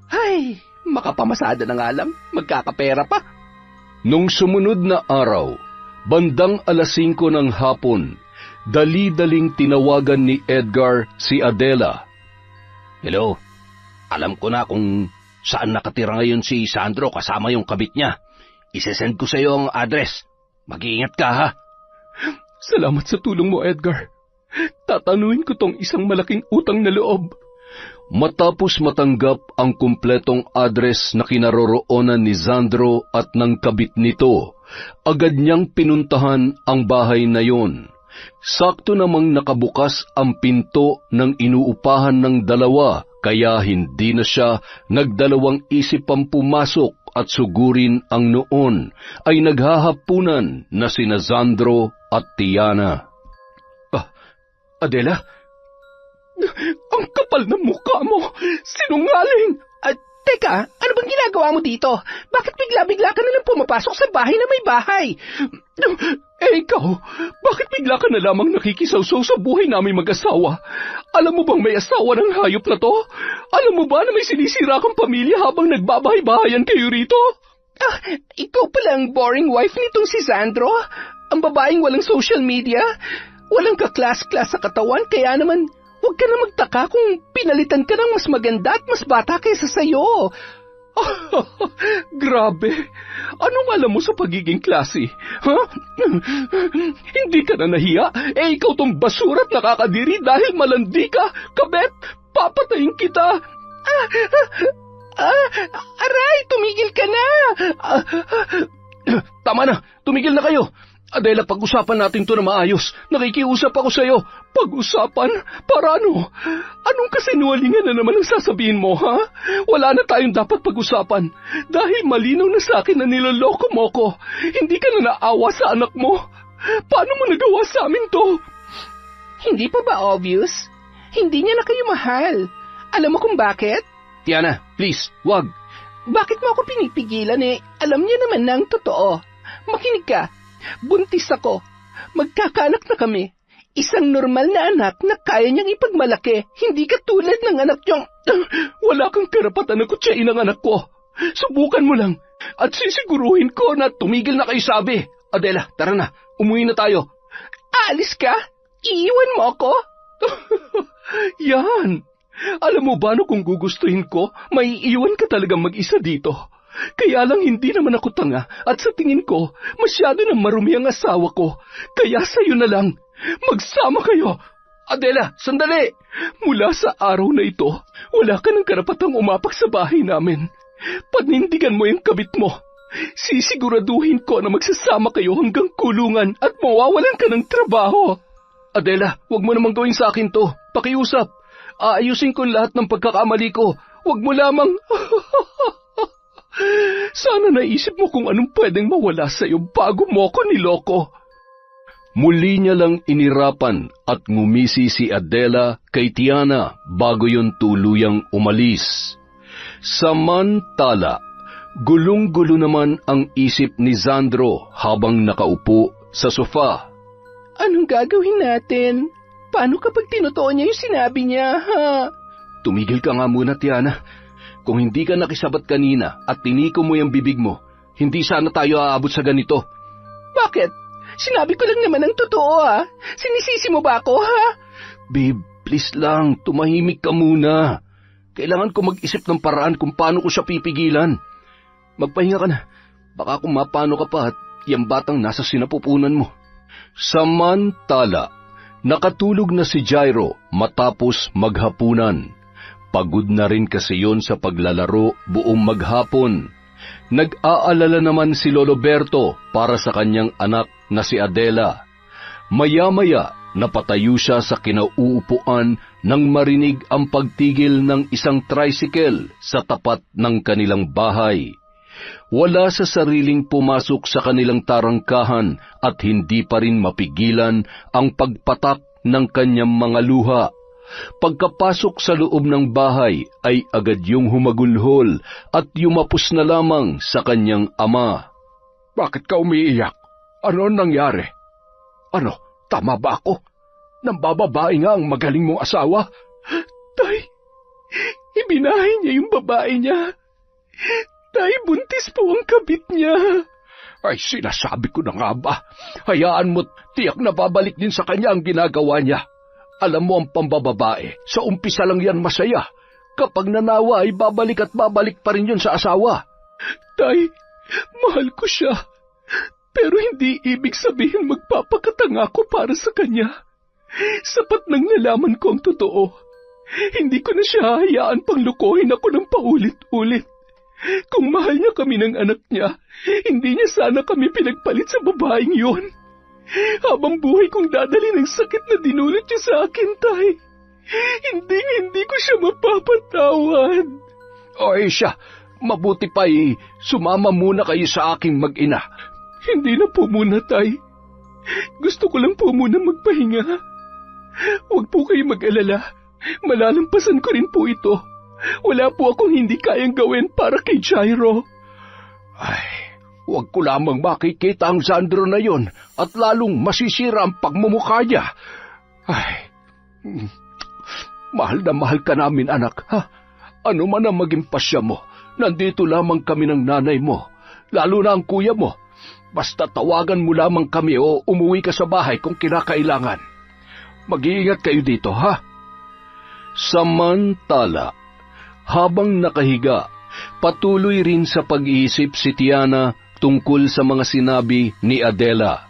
Ay, makapamasada na nga lang. Magkakapera pa. Nung sumunod na araw, bandang 5:00 ng hapon, dali-daling tinawagan ni Edgar si Adela. Hello, alam ko na kung saan nakatira ngayon si Sandro kasama yung kabit niya. Isesend ko sa iyo ang address. Mag-iingat ka ha. Salamat sa tulong mo, Edgar. Tatanuin ko tong isang malaking utang na loob. Matapos matanggap ang kumpletong address na kinaroroonan ni Sandro at ng kabit nito, agad niyang pinuntahan ang bahay na yon. Sakto namang nakabukas ang pinto ng inuupahan ng dalawa, kaya hindi na siya nagdalawang isip pang pumasok at sugurin ang noon ay naghahapunan na sina Sandro at Tiana. Adela? Ang kapal ng mukha mo! Sinungaling! Teka, ano bang ginagawa mo dito? Bakit bigla-bigla ka na lang pumapasok sa bahay na may bahay? Ikaw, bakit bigla ka na lamang nakikisawsaw sa buhay namin mag-asawa? Alam mo bang may asawa ng hayop na to? Alam mo ba na may sinisira kang pamilya habang nagbabahay-bahayan kayo rito? Ikaw pala ang boring wife nitong si Sandro? Ang babaeng walang social media? Walang kaklas-klas sa katawan, kaya naman huwag ka na magtaka kung pinalitan ka ng mas maganda at mas bata kaysa sa'yo. Grabe! Anong alam mo sa pagiging klase? Ha? Hindi ka na nahiya? Ikaw tong basura at nakakadiri dahil malandi ka! Kabet! Papatayin kita! Aray! Tumigil ka na! Tama na! Tumigil na kayo! Adela, pag-usapan natin to na maayos. Nakikiusap ako sa'yo. Pag-usapan? Para ano? Anong kasinungalingan na naman ang sasabihin mo, ha? Wala na tayong dapat pag-usapan. Dahil malinaw na sa akin na niloloko mo ko. Hindi ka na naawa sa anak mo. Paano mo nagawa sa amin to? Hindi pa ba obvious? Hindi niya na kayo mahal. Alam mo kung bakit? Tiana, please, wag. Bakit mo ako pinipigilan eh? Alam niya naman na ang totoo. Makinig ka. Buntis ako. Magkakaanak na kami. Isang normal na anak na kaya niyang ipagmalaki. Hindi katulad ng anak niyong... Wala kang karapatan na kutsain ang anak ko. Subukan mo lang. At sisiguruhin ko na tumigil na kayo sabi. Adela, tara na. Umuwi na tayo. Alis ka? Iiwan mo ako? Yan. Alam mo ba no kung gugustuhin ko, may iiwan ka talagang mag-isa dito. Kaya lang hindi naman ako tanga at sa tingin ko, masyado na marumi ang asawa ko. Kaya sa'yo na lang, magsama kayo. Adela, sandali! Mula sa araw na ito, wala ka ng karapatang umapak sa bahay namin. Panindigan mo yung kabit mo. Sisiguraduhin ko na magsasama kayo hanggang kulungan at mawawalan ka ng trabaho. Adela, wag mo namang gawin sa akin to. Pakiusap. Aayusin ko lahat ng pagkakamali ko. Wag mo lamang... Sana naisip mo kung anong pwedeng mawala sa'yo bago mo ko niloko. Muli niya lang inirapan at ngumisi si Adela kay Tiana bago yon tuluyang umalis. Samantala, gulong-gulo naman ang isip ni Sandro habang nakaupo sa sofa. Anong gagawin natin? Paano kapag tinotoo niya yung sinabi niya, ha? Tumigil ka nga muna, Tiana. Kung hindi ka nakisabat kanina at tiniko mo yung bibig mo, hindi sana tayo aabot sa ganito. Bakit? Sinabi ko lang naman ang totoo, ha? Sinisisi mo ba ako, ha? Babe, please lang, tumahimik ka muna. Kailangan ko mag-isip ng paraan kung paano ko siya pipigilan. Magpahinga ka na. Baka kung mapano ka pa at yung batang nasa sinapupunan mo. Samantala, nakatulog na si Jairo matapos maghapunan. Pagod na rin kasi yon sa paglalaro buong maghapon. Nag-aalala naman si Lolo Berto para sa kanyang anak na si Adela. Maya-maya, napatayo siya sa kinauupuan nang marinig ang pagtigil ng isang tricycle sa tapat ng kanilang bahay. Wala sa sariling pumasok sa kanilang tarangkahan at hindi pa rin mapigilan ang pagpatak ng kanyang mga luha. Pagkapasok sa loob ng bahay ay agad yung humagulhol at yumapos na lamang sa kanyang ama. Bakit ka umiiyak? Ano nangyari? Ano, tama ba ako? Nambababae nga ang magaling mong asawa? Tay, ibinahay niya yung babae niya. Tay, buntis po ang kabit niya. Ay, sinasabi ko na nga ba? Hayaan mo't tiyak na babalik din sa kanya ang ginagawa niya. Alam mo ang pambababae, sa umpisa lang yan masaya. Kapag nanawa ay babalik at babalik pa rin yun sa asawa. Tay, mahal ko siya. Pero hindi ibig sabihin magpapakatanga ko para sa kanya. Sapat nang nalaman ko ang totoo. Hindi ko na siya hahayaan pang lukohin ako ng paulit-ulit. Kung mahal niya kami ng anak niya, hindi niya sana kami pinagpalit sa babaeng yun. Habang buhay kong dadali ng sakit na dinulot niya sa akin, Tay. Hindi ko siya mapapatawad. O siya, mabuti pa sumama muna kayo sa aking mag-ina. Hindi na po muna, Tay. Gusto ko lang po muna magpahinga. Huwag po kayo mag-alala. Malalampasan ko rin po ito. Wala po akong hindi kayang gawin para kay Jairo. Ay, huwag ko lamang makikita ang Sandro na yon at lalong masisira ang pagmumukha niya. Ay, mahal na mahal ka namin, anak, ha? Ano man ang maging pasya mo, nandito lamang kami ng nanay mo, lalo na ang kuya mo. Basta tawagan mo lamang kami o umuwi ka sa bahay kung kinakailangan. Mag-iingat kayo dito, ha? Samantala, habang nakahiga, Patuloy rin sa pag-iisip si Tiana tungkol sa mga sinabi ni Adela.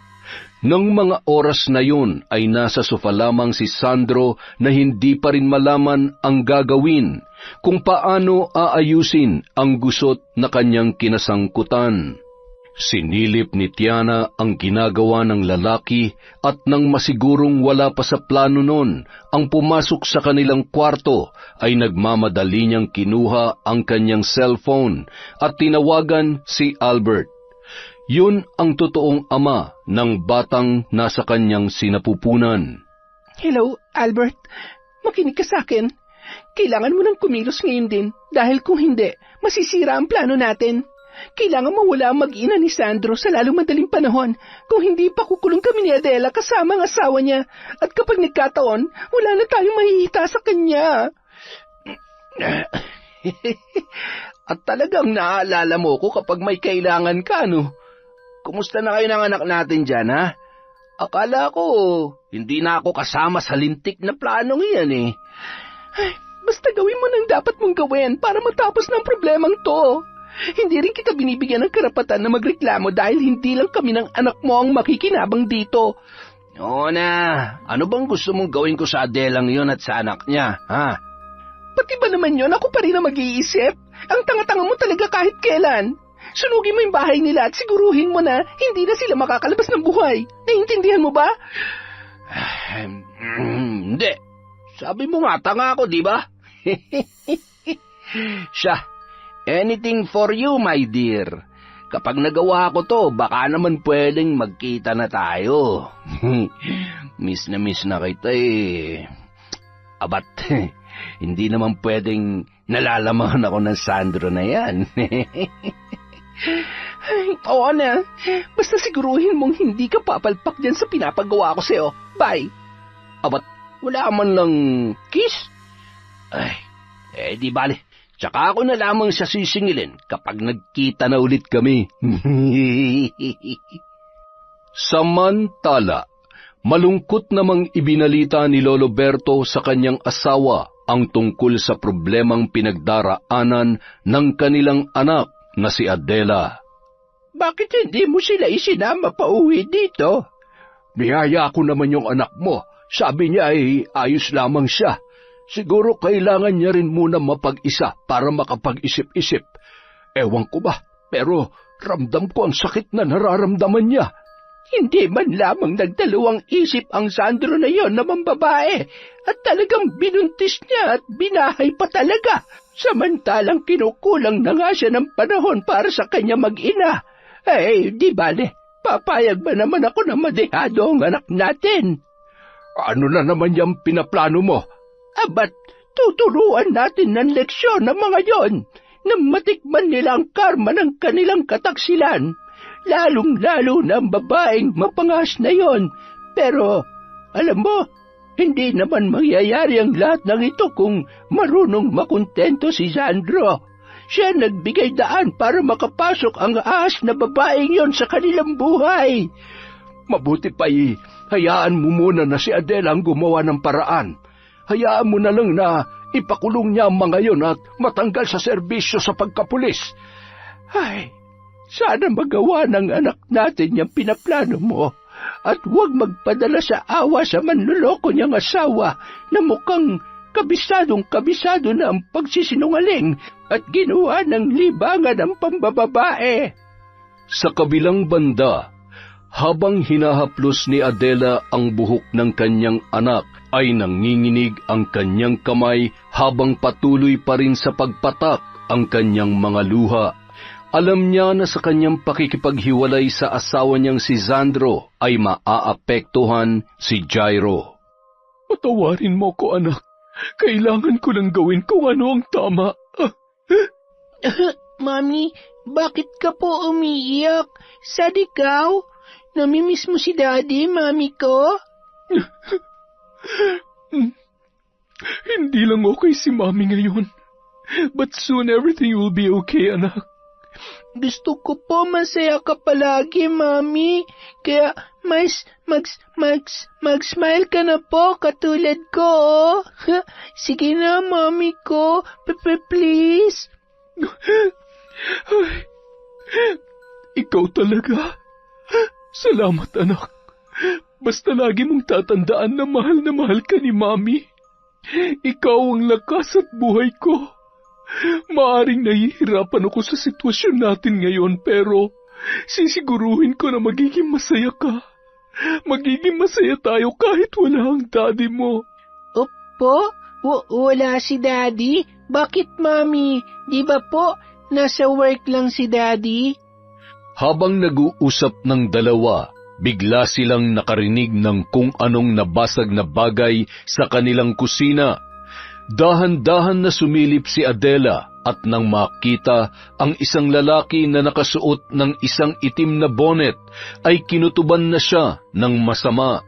Nang mga oras na yun ay nasa sofa lamang si Sandro na hindi pa rin malaman ang gagawin kung paano aayusin ang gusot na kanyang kinasangkutan. Sinilip ni Tiana ang ginagawa ng lalaki at nang masigurong wala pa sa plano nun ang pumasok sa kanilang kwarto ay nagmamadali niyang kinuha ang kanyang cellphone at tinawagan si Albert. Yun ang totoong ama ng batang nasa kanyang sinapupunan. Hello, Albert. Makinig ka sa akin. Kailangan mo nang kumilos ngayon din dahil kung hindi, masisira ang plano natin. Kailangan mawala ang mag-ina ni Sandro sa lalong madaling panahon. Kung hindi pa kukulong kami ni Adela kasama ang asawa niya. At kapag nagkataon, wala na tayong mahihita sa kanya. At talagang naaalala mo ko kapag may kailangan ka, no? Kumusta na kayo ng anak natin dyan, ha? Akala ko, hindi na ako kasama sa lintik na planong iyan, eh. Ay, basta gawin mo nang dapat mong gawin para matapos ng problemang to. Hindi rin kita binibigyan ng karapatan na magreklamo dahil hindi lang kami ng anak mo ang makikinabang dito. Oo na, ano bang gusto mong gawin ko sa Adelang yun at sa anak niya, ha? Pati ba naman yun, ako pa rin ang mag-iisip? Ang tanga-tanga mo talaga kahit kailan. Sunugin mo yung bahay nila at siguruhin mo na hindi na sila makakalabas ng buhay. Naiintindihan mo ba? Hindi. Sabi mo nga, tanga ako, di ba? Siya, anything for you, my dear. Kapag nagawa ko to, baka naman pwedeng magkita na tayo. Miss na kita eh. Abat, hindi naman pwedeng nalalaman ako ng Sandro na yan. Ay, oo na. Basta siguruhin mong hindi ka papalpak dyan sa pinapagawa ko sa'yo. Bye. Abat, wala man lang kiss? Ay, di bale. Tsaka ako na lamang siya sisingilin kapag nagkita na ulit kami. Samantala, malungkot namang ibinalita ni Lolo Berto sa kanyang asawa ang tungkol sa problemang pinagdaraanan ng kanilang anak na si Adela. Bakit hindi mo sila isinama pa uwi dito? Niyaya ko naman yung anak mo. Sabi niya ay ayos lamang siya. Siguro kailangan niya rin muna mapag-isa para makapag-isip-isip. Ewan ko ba, pero ramdam ko ang sakit na nararamdaman niya. Hindi man lamang nagdalawang isip ang Sandro na yon na mambabae at talagang binuntis niya at binahay pa talaga. Samantalang kinukulang na nga siya ng panahon para sa kanya mag-ina. Eh, di bale, papayag ba naman ako na madehado ang anak natin? Ano na naman yung pinaplano mo? Abat, tuturuan natin ng leksyon ng mga yon na matikman nila ang karma ng kanilang kataksilan. Lalong-lalo na ang babaeng mapangas na yon. Pero, alam mo, hindi naman mangyayari ang lahat ng ito kung marunong makontento si Sandro. Siya nagbigay daan para makapasok ang ahas na babaeng yon sa kanilang buhay. Mabuti pa'y hayaan mo muna na si Adela ang gumawa ng paraan. Hayaan mo na lang na ipakulong niya ang mga yon at matanggal sa serbisyo sa pagkapulis. Ay, sana magawa ng anak natin yung pinaplano mo at huwag magpadala sa awa sa manluloko niyang asawa na mukhang kabisado na ang pagsisinungaling at ginawa ng libangan ng pambababae. Sa kabilang banda, habang hinahaplos ni Adela ang buhok ng kanyang anak, ay nanginginig ang kanyang kamay habang patuloy pa rin sa pagpatak ang kanyang mga luha. Alam niya na sa kanyang pakikipaghiwalay sa asawa niyang si Sandro ay maaapektuhan si Jairo. Patawarin mo ko, anak. Kailangan ko lang gawin kung ano ang tama. Mami, bakit ka po umiiyak? Sad ikaw? Namimiss mo si Daddy, Mami ko? Hindi lang okay si Mami ngayon. But soon everything will be okay, anak. Gusto ko po masaya ka palagi, Mami. Kaya mag-smile ka na po katulad ko, oh. Sige na, Mami ko. Please. Ay, ikaw talaga. Salamat, anak. Basta lagi mong tatandaan na mahal ka ni Mami. Ikaw ang lakas at buhay ko. Maaring nahihirapan ako sa sitwasyon natin ngayon, pero sisiguruhin ko na magiging masaya ka. Magiging masaya tayo kahit wala ang daddy mo. Opo? Wala si Daddy? Bakit, Mami? Di ba po, nasa work lang si Daddy? Habang nag-uusap ng dalawa, bigla silang nakarinig ng kung anong nabasag na bagay sa kanilang kusina. Dahan-dahan na sumilip si Adela at nang makita ang isang lalaki na nakasuot ng isang itim na bonnet, ay kinutuban na siya ng masama.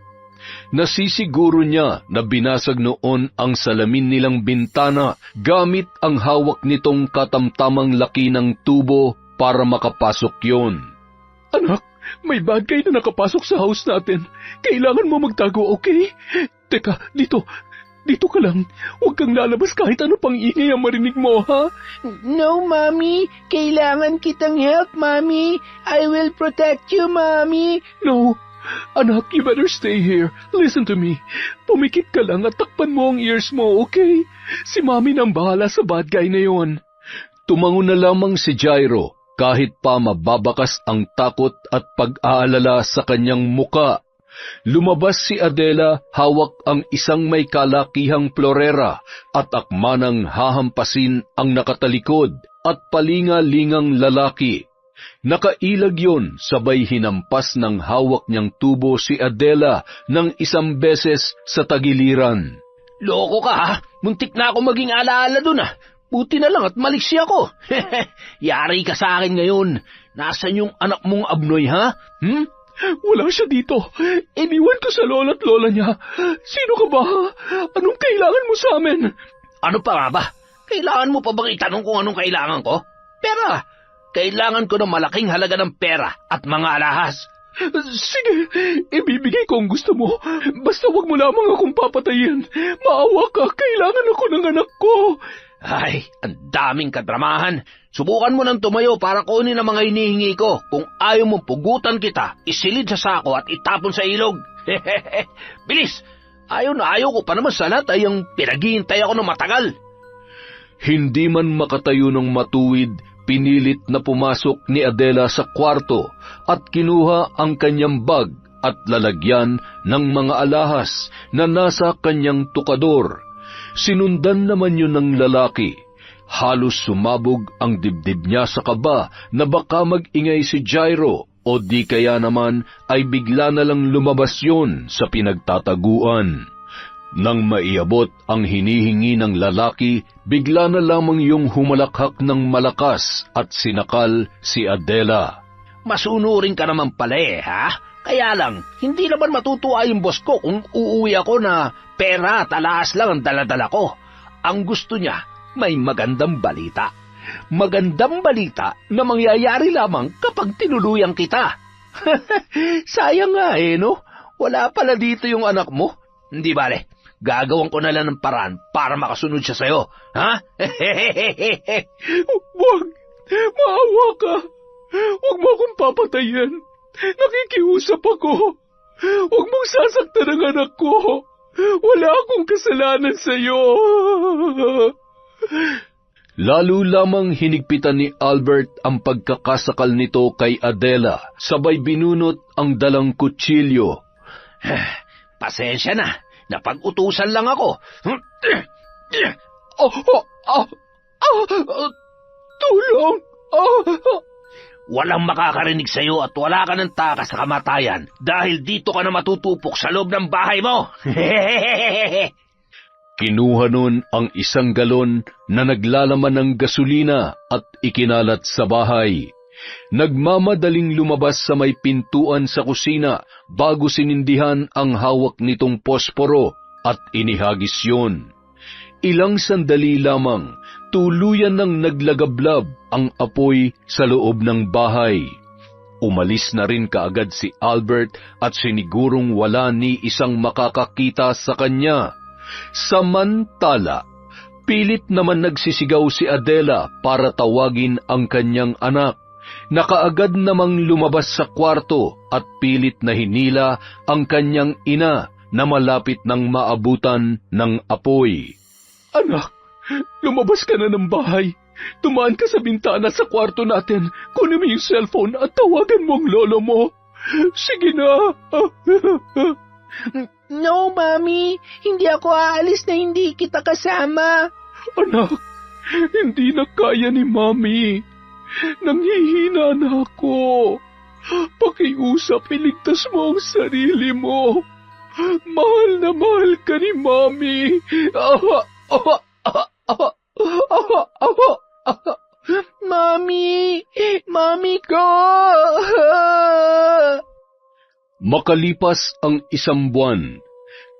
Nasisiguro niya na binasag noon ang salamin nilang bintana gamit ang hawak nitong katamtamang laki ng tubo para makapasok yon. Anak, may bagay na nakapasok sa house natin. Kailangan mo magtago, okay? Teka, dito ka lang. Huwag kang lalabas kahit ano pang ingay ang marinig mo, ha? No, Mami. Kailangan kitang help, Mami. I will protect you, Mami. No, anak, you better stay here. Listen to me. Pumikit ka lang at takpan mo ang ears mo, okay? Si Mami nang bahala sa bad guy na yon. Tumango na lamang si Jairo kahit pa mababakas ang takot at pag-aalala sa kanyang muka. Lumabas si Adela, hawak ang isang may kalakihang florera at akmanang hahampasin ang nakatalikod at palingalingang lalaki. Nakailag yon, sabay hinampas ng hawak niyang tubo si Adela ng isang beses sa tagiliran. Loko ka, ha? Muntik na ako maging alaala dun, ah. Buti na lang at maliksi ako. Yari ka sa akin ngayon. Nasaan yung anak mong Abnoy, ha? Wala siya dito. Iniwan ko sa lola't lola niya. Sino ka ba, ha? Anong kailangan mo sa amin? Ano pa nga ba? Kailangan mo pa bang itanong kung anong kailangan ko? Pera. Kailangan ko ng malaking halaga ng pera at mga alahas. Sige, ibibigay ko ang gusto mo. Basta wag mo lamang akong papatayin. Maawa ka, kailangan ako ng anak ko. Ay, ang daming kadramahan. Subukan mo nang tumayo para kunin ang mga hinihingi ko. Kung ayaw mong pugutan kita, isilid sa sako at itapon sa ilog. Bilis! Ayaw na ayaw ko pa naman sa lahat ay ang pinaghihintay ako ng matagal. Hindi man makatayo ng matuwid, pinilit na pumasok ni Adela sa kwarto at kinuha ang kanyang bag at lalagyan ng mga alahas na nasa kanyang tukador. Sinundan naman yun ng lalaki. Halos sumabog ang dibdib niya sa kaba na baka mag-ingay si Jairo o di kaya naman ay bigla na lang lumabas yun sa pinagtataguan. Nang maiabot ang hinihingi ng lalaki, bigla na lamang yung humalakhak ng malakas at sinakal si Adela. Masunurin ka naman pala ha? Kaya lang, hindi naman matutuwa yung boss ko kung uuwi ako na pera at alahas lang ang daladala ko. Ang gusto niya, may magandang balita. Magandang balita na mangyayari lamang kapag tinuluyan kita. Sayang nga no? Wala pala dito yung anak mo. Hindi bale, gagawan ko na lang ng paraan para makasunod siya sa'yo. Ha? Wag! Maawa ka! Huwag mo akong papatayin! Nakikiusap ako! Huwag mong sasaktan ang anak ko! Wala akong kasalanan sa'yo! Lalo lamang hinigpitan ni Albert ang pagkakasakal nito kay Adela, sabay binunot ang dalang kutsilyo. Pasensya na, napag-utusan lang ako. Tulong! Walang makakarinig sa'yo at wala ka ng takas sa kamatayan dahil dito ka na matutupok sa loob ng bahay mo. Kinuha nun ang 1 galon na naglalaman ng gasolina at ikinalat sa bahay. Nagmamadaling lumabas sa may pintuan sa kusina bago sinindihan ang hawak nitong posporo at inihagis yun. Ilang sandali lamang, tuluyan ng naglagablab ang apoy sa loob ng bahay. Umalis na rin kaagad si Albert at sinigurong wala ni isang makakakita sa kanya. Samantala, Pilit naman nagsisigaw si Adela para tawagin ang kanyang anak. Nakaagad namang lumabas sa kwarto at pilit na hinila ang kanyang ina na malapit ng maabutan ng apoy. Anak, lumabas ka na ng bahay. Tumaan ka sa bintana sa kwarto natin. Kunin mo yung cellphone at tawagan mo ang lolo mo. Sige na. No, Mami. Hindi ako aalis na hindi kita kasama. Anak, hindi na kaya ni Mami. Nanghihina na ako. Pakiusap, iligtas mo ang sarili mo. Mahal na mahal ka ni Mami. Mami! Mami ko! Makalipas ang 1 buwan,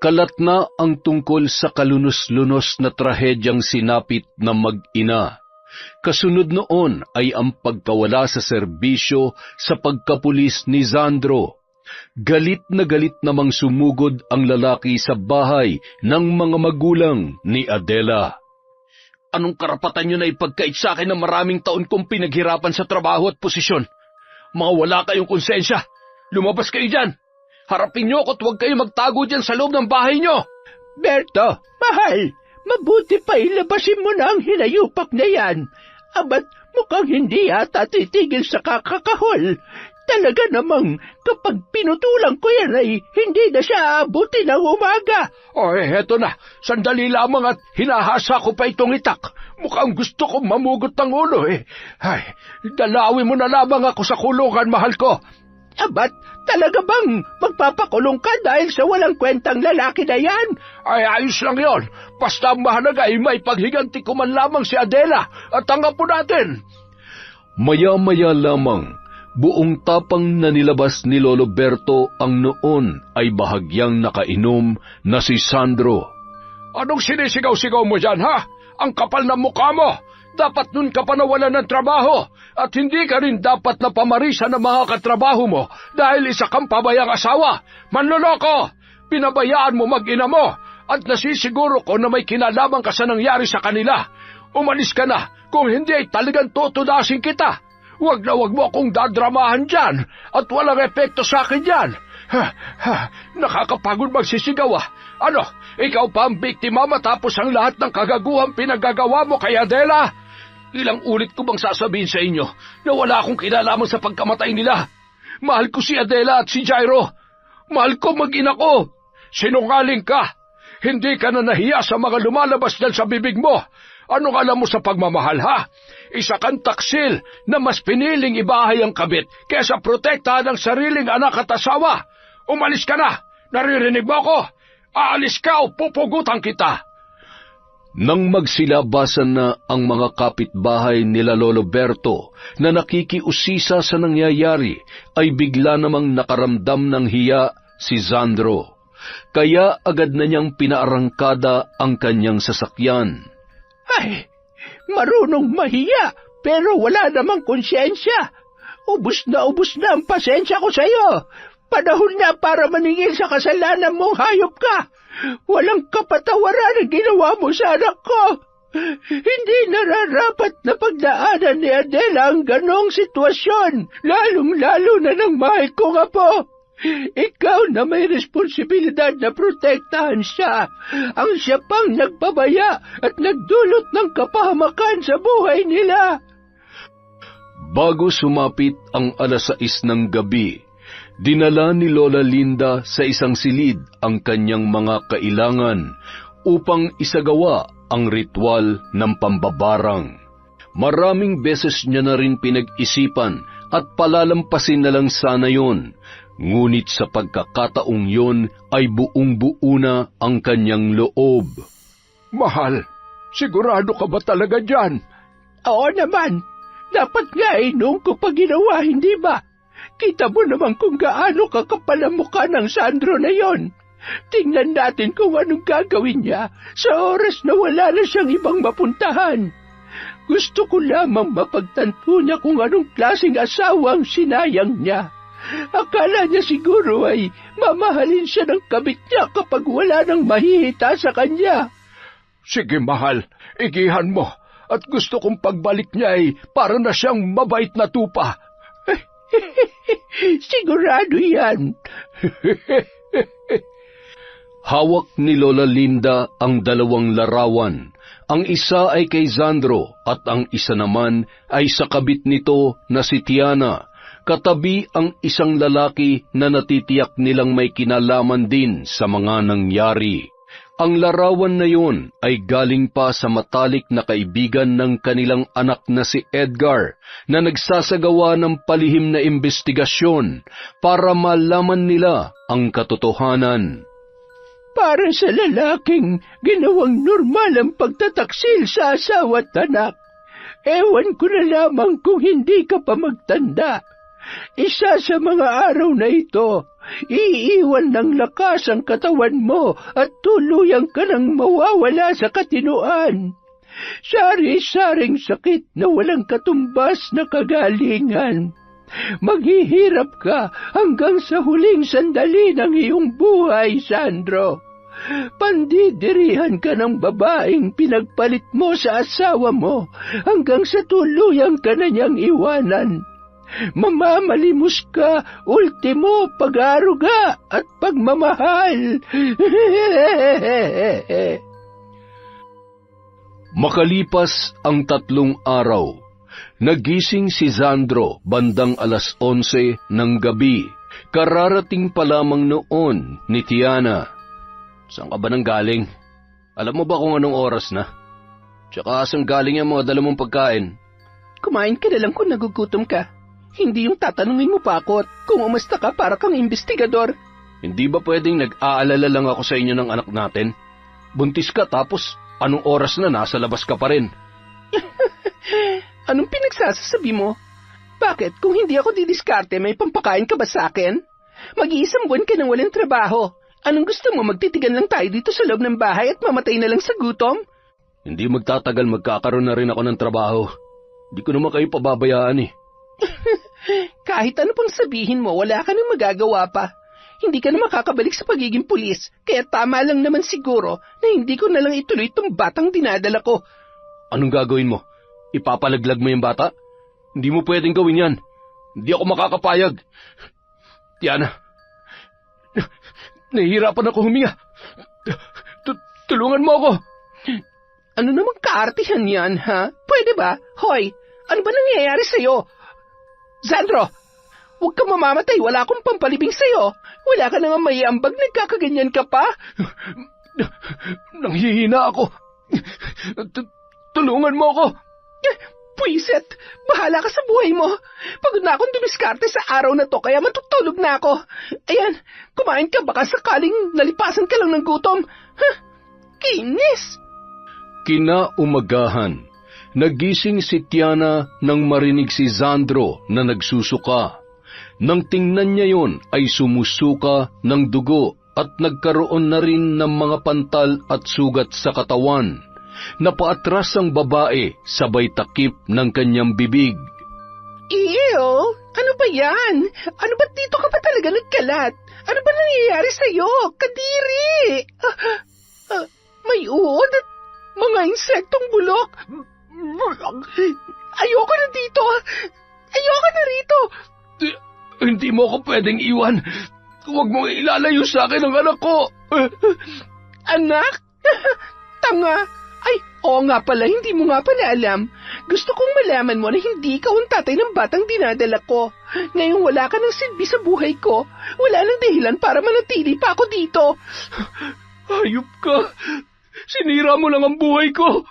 kalat na ang tungkol sa kalunos-lunos na trahedyang sinapit ng mag-ina. Kasunod noon ay ang pagkawala sa serbisyo sa pagkapulis ni Sandro. Galit namang sumugod ang lalaki sa bahay ng mga magulang ni Adela. Anong karapatan nyo na ipagkait sa akin na maraming taon kong pinaghirapan sa trabaho at posisyon? Mga wala kayong konsensya. Lumabas kayo dyan. Harapin nyo ako at huwag kayo magtago dyan sa loob ng bahay nyo. Berto, mahal, mabuti pa ilabasin mo na ang hinayupak na yan. Abat mukhang hindi yata titigil sa kakakahol. Talaga namang kapag pinutulang ko yan ay hindi na siya aabuti ng umaga. Heto na. Sandali lamang at hinahasa ko pa itong itak. Mukhang gusto kong mamugot ng ulo Ay, dalawin mo na lamang ako sa kulungan, mahal ko. Abat, talaga bang magpapakulong ka dahil sa walang kwentang lalaki na yan? Ay, ayos lang yon. Basta ang mahalaga ay may paghiganti ko man lamang si Adela at ang apo natin. Maya-maya lamang, buong tapang na nilabas ni Lolo Berto ang noon ay bahagyang nakainom na si Sandro. Anong sinisigaw-sigaw mo dyan, ha? Ang kapal ng mukha mo! Dapat nun ka pa nawalan ng trabaho at hindi ka rin dapat na pamarisan ng mga katrabaho mo dahil isa kang pabayang asawa. Manloloko! Pinabayaan mo mag-ina mo at nasisiguro ko na may kinalaman ka sa nangyari sa kanila. Umalis ka na, kung hindi ay talagang tutudasin kita. Huwag na huwag mo akong dadramahan dyan at walang epekto sa akin dyan. Nakakapagod magsisigaw Ano, ikaw pa ang biktima matapos ang lahat ng kagaguhang pinagagawa mo kay Adela? Ilang ulit ko bang sasabihin sa inyo na wala akong kinalaman sa pagkamatay nila? Mahal ko si Adela at si Jairo. Mahal ko mag-ina ko. Sinungaling ka. Hindi ka na nahiya sa mga lumalabas dyan sa bibig mo. Anong alam mo sa pagmamahal, ha? Isa kang taksil na mas piniling ibahay ang kabit kaysa protektahan ang sariling anak at asawa. Umalis ka na. Naririnig mo ako? Aalis ka o pupugutan kita. Nang magsilabasan na ang mga kapitbahay nila Lolo Berto na nakikiusisa sa nangyayari, ay bigla namang nakaramdam ng hiya si Sandro. Kaya agad na niyang pinaarangkada ang kanyang sasakyan. Ay, marunong mahiya, pero wala namang konsyensya. Ubus na ang pasensya ko sa'yo. Panahon na para maningil sa kasalanan mong hayop ka. Walang kapatawaran ang ginawa mo sa anak ko. Hindi nararapat na pagdaanan ni Adela ang ganong sitwasyon, lalong-lalo na ng mahal kong apo. Ikaw na may responsibilidad na protektahan siya. Ang siya pang nagpabaya at nagdulot ng kapahamakan sa buhay nila. Bago sumapit ang 6:00 ng gabi, dinala ni Lola Linda sa isang silid ang kanyang mga kailangan upang isagawa ang ritual ng pambabarang. Maraming beses niya na rin pinag-isipan at palalampasin na lang sana yon, ngunit sa pagkakataong yon ay buong-buo na ang kanyang loob. Mahal, sigurado ka ba talaga dyan? Oo naman. Dapat nga noong ko pa ginawa, hindi ba? Kita mo naman kung gaano kakapal ang mukha ng Sandro na yon. Tingnan natin kung anong gagawin niya sa oras na wala na siyang ibang mapuntahan. Gusto ko lamang mapagtanto niya kung anong klaseng asawa ang sinayang niya. Akala niya siguro ay mamahalin siya ng kabit niya kapag wala nang mahihita sa kanya. Sige, mahal, igihan mo. At gusto kong pagbalik niya ay para na siyang mabait na tupa. Sigurado yan. Hawak ni Lola Linda ang dalawang larawan. Ang isa ay kay Sandro at ang isa naman ay sa kabit nito na si Tiana. Katabi ang isang lalaki na natitiyak nilang may kinalaman din sa mga nangyari. Ang larawan na yon ay galing pa sa matalik na kaibigan ng kanilang anak na si Edgar na nagsasagawa ng palihim na investigasyon para malaman nila ang katotohanan. Para sa lalaking ginawang normal ang pagtataksil sa asawa at anak. Ewan ko na lamang kung hindi ka pa magtanda. Isa sa mga araw na ito, iiwan ng lakas ang katawan mo at tuluyang ka nang mawawala sa katinuan. Sari-saring sakit na walang katumbas na kagalingan. Maghihirap ka hanggang sa huling sandali ng iyong buhay, Sandro. Pandidirihan ka ng babaeng pinagpalit mo sa asawa mo hanggang sa tuluyang ka na niyang iwanan. Mamamalimos ka, ultimo pag-aaruga at pagmamahal. Makalipas ang 3 araw, nagising si Sandro bandang 11:00 ng gabi. Kararating pa lamang noon ni Tiana. Saan ka ba nang galing? Alam mo ba kung anong oras na? Tsaka saan galing ang mga dala mong pagkain? Kumain ka na lang kung nagugutom ka. Hindi yung tatanungin mo pa ako at kung umasta ka para kang investigador. Hindi ba pwedeng nag-aalala lang ako sa inyo ng anak natin? Buntis ka tapos anong oras na nasa labas ka pa rin? Anong pinagsasasabi mo? Bakit? Kung hindi ako didiskarte, may pampakain ka ba sa akin? Mag-iisang buwan ka nang walang trabaho. Anong gusto mo? Magtitigan lang tayo dito sa loob ng bahay at mamatay na lang sa gutom? Hindi magtatagal, magkakaroon na rin ako ng trabaho. Hindi ko naman kayo pababayaan eh. Kahit ano pang sabihin mo, wala ka nang magagawa pa. Hindi ka na makakabalik sa pagiging pulis, kaya tama lang naman siguro na hindi ko na lang ituloy itong batang dinadala ko. Anong gagawin mo? Ipapalaglag mo yung bata? Hindi mo pwedeng gawin yan. Hindi ako makakapayag. Tiana, nahihirapan ako huminga. Tulungan mo ako. Ano namang kaartihan yan, ha? Pwede ba? Hoy, ano ba nangyayari sa'yo? Sandro, huwag kang mamamatay. Wala akong pampalibing sa'yo. Wala ka nang maiambag, nagkakaganyan ka pa. Nanghihina ako. Tulungan mo ako. Puiset, bahala ka sa buhay mo. Pagod na akong dumiskarte sa araw na to, kaya matutulog na ako. Ayan, kumain ka, baka sakaling nalipasan ka lang ng gutom. Kinis! Kinaumagahan, nagising si Tiana nang marinig si Sandro na nagsusuka. Nang tingnan niya yon ay sumusuka ng dugo at nagkaroon na rin ng mga pantal at sugat sa katawan. Napaatras ang babae sabay takip ng kanyang bibig. Ew! Ano ba yan? Ano ba dito ka pa talaga nagkalat? Ano ba nangyayari sa'yo? Kadiri! May uod at mga insektong bulok. Ayoko na dito. Ayoko na rito. Hindi mo ako pwedeng iwan. Huwag mong ilalayo sa akin ang anak ko. Anak? Tanga. Ay, oo nga pala, hindi mo nga pala alam. Gusto kong malaman mo na hindi ikaw ang tatay ng batang dinadala ko. Ngayong wala ka ng silbi sa buhay ko, wala nang dahilan para manatili pa ako dito. Hayop ka. Sinira mo lang ang buhay ko.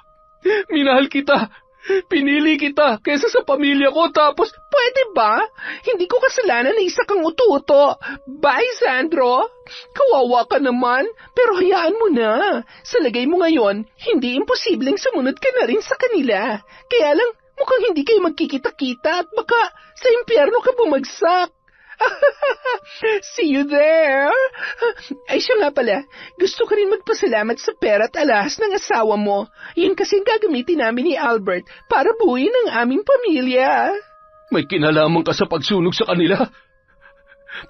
Minahal kita. Pinili kita kaysa sa pamilya ko tapos... Pwede ba? Hindi ko kasalanan na isa kang uto-uto. Bye, Sandro. Kawawa ka naman, pero hayaan mo na. Sa lagay mo ngayon, hindi imposibleng sumunod ka na rin sa kanila. Kaya lang, mukhang hindi kayo magkikita-kita at baka sa impyerno ka bumagsak. See you there. Ay, siya nga pala, gusto ko rin magpasalamat sa pera at alahas ng asawa mo. Yun kasi ang gagamitin namin ni Albert para buuin ang aming pamilya. May kinalaman ka sa pagsunog sa kanila?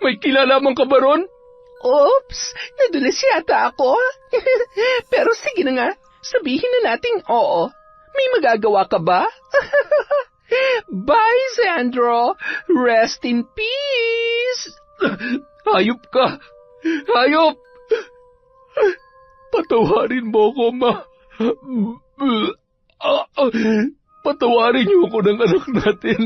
May kinalaman ka ba ron? Oops, nadulas yata ako. Pero sige na nga, Sabihin na nating oo. May magagawa ka ba? Bye, Sandro. Rest in peace. Hayop ka! Hayop! Patawarin mo ko, Ma. Patawarin niyo ako ng anak natin.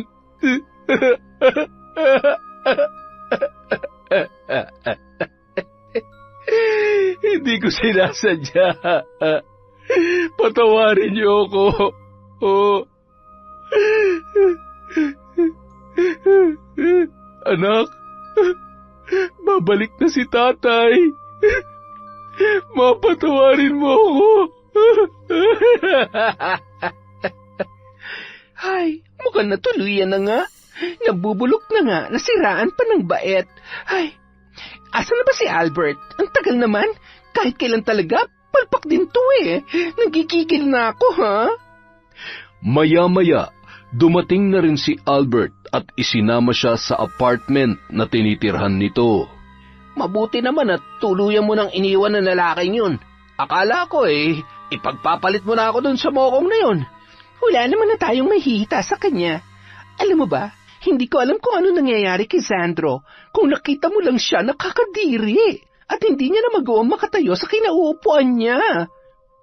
Hindi ko sinasadya. Patawarin niyo ako. Anak, babalik na si tatay. Mapatawarin mo ako. Ay, mukhang natuluyan na nga. Nabubulok na nga, nasiraan pa ng bait. Ay, asan na ba si Albert? Ang tagal naman. Kahit kailan talaga, palpak din to eh. Nagkikigil na ako, ha? Maya-maya, dumating na rin si Albert at isinama siya sa apartment na tinitirhan nito. Mabuti naman at tuluyan mo nang iniwan ng lalaking yun. Akala ko ipagpapalit mo na ako dun sa mokong na yun. Wala naman na tayong mahihita sa kanya. Alam mo ba, hindi ko alam kung ano nangyayari kay Sandro. Kung nakita mo lang siya, nakakadiri. At hindi niya na magawang makatayo sa kinauupuan niya.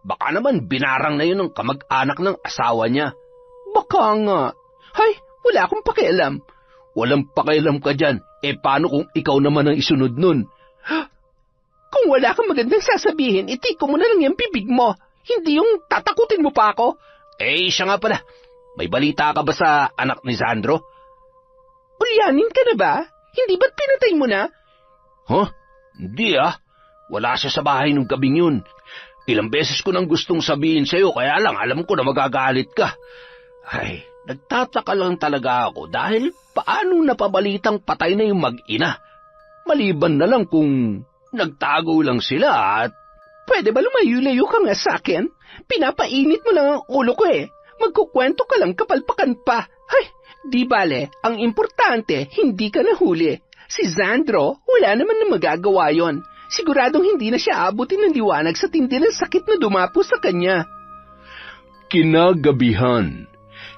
Baka naman binarang na yun ng kamag-anak ng asawa niya. Baka nga. Hay, wala akong pakialam. Walang pakialam ka dyan. Paano kung ikaw naman ang isunod nun? Kung wala kang magandang sasabihin, itiko mo na lang yung bibig mo. Hindi yung tatakutin mo pa ako. Siya nga pala. May balita ka ba sa anak ni Sandro? Ulyanin ka na ba? Hindi ba't pinatay mo na? Hindi Wala siya sa bahay nung gabing yun. Ilang beses ko nang gustong sabihin sa'yo, kaya lang alam ko na magagalit ka. Ay, nagtataka lang talaga ako dahil paano napabalitang patay na yung mag-ina? Maliban na lang kung nagtago lang sila at... Pwede ba lumayo-layo ka nga sa akin? Pinapainit mo lang ang ulo ko eh. Magkukwento ka lang kapalpakan pa. Ay, di bale, ang importante, hindi ka nahuli. Si Sandro, wala naman na magagawa yon. Siguradong hindi na siya abutin ng liwanag sa tindi ng sakit na dumapo sa kanya. Kinagabihan,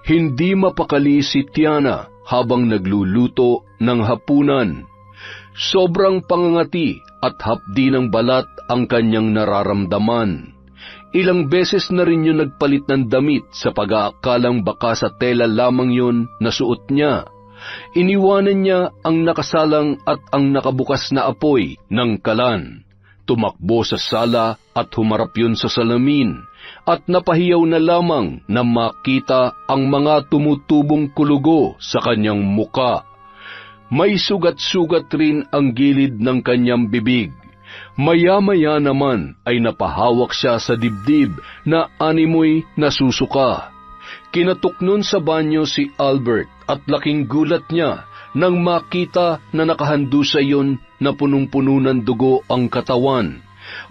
hindi mapakali si Tiana habang nagluluto ng hapunan. Sobrang pangangati at hapdi ng balat ang kanyang nararamdaman. Ilang beses na rin yun nagpalit ng damit sa pag-aakalang baka sa tela lamang yun na suot niya. Iniwanan niya ang nakasalang at ang nakabukas na apoy ng kalan. Tumakbo sa sala at humarap yun sa salamin at napahiyaw na lamang na makita ang mga tumutubong kulugo sa kanyang muka. May sugat-sugat rin ang gilid ng kanyang bibig. Maya-maya naman ay napahawak siya sa dibdib na animoy nasusuka. Kinatok nun sa banyo si Albert at laking gulat niya nang makita na nakahandusa yon na punong-puno ng dugo ang katawan.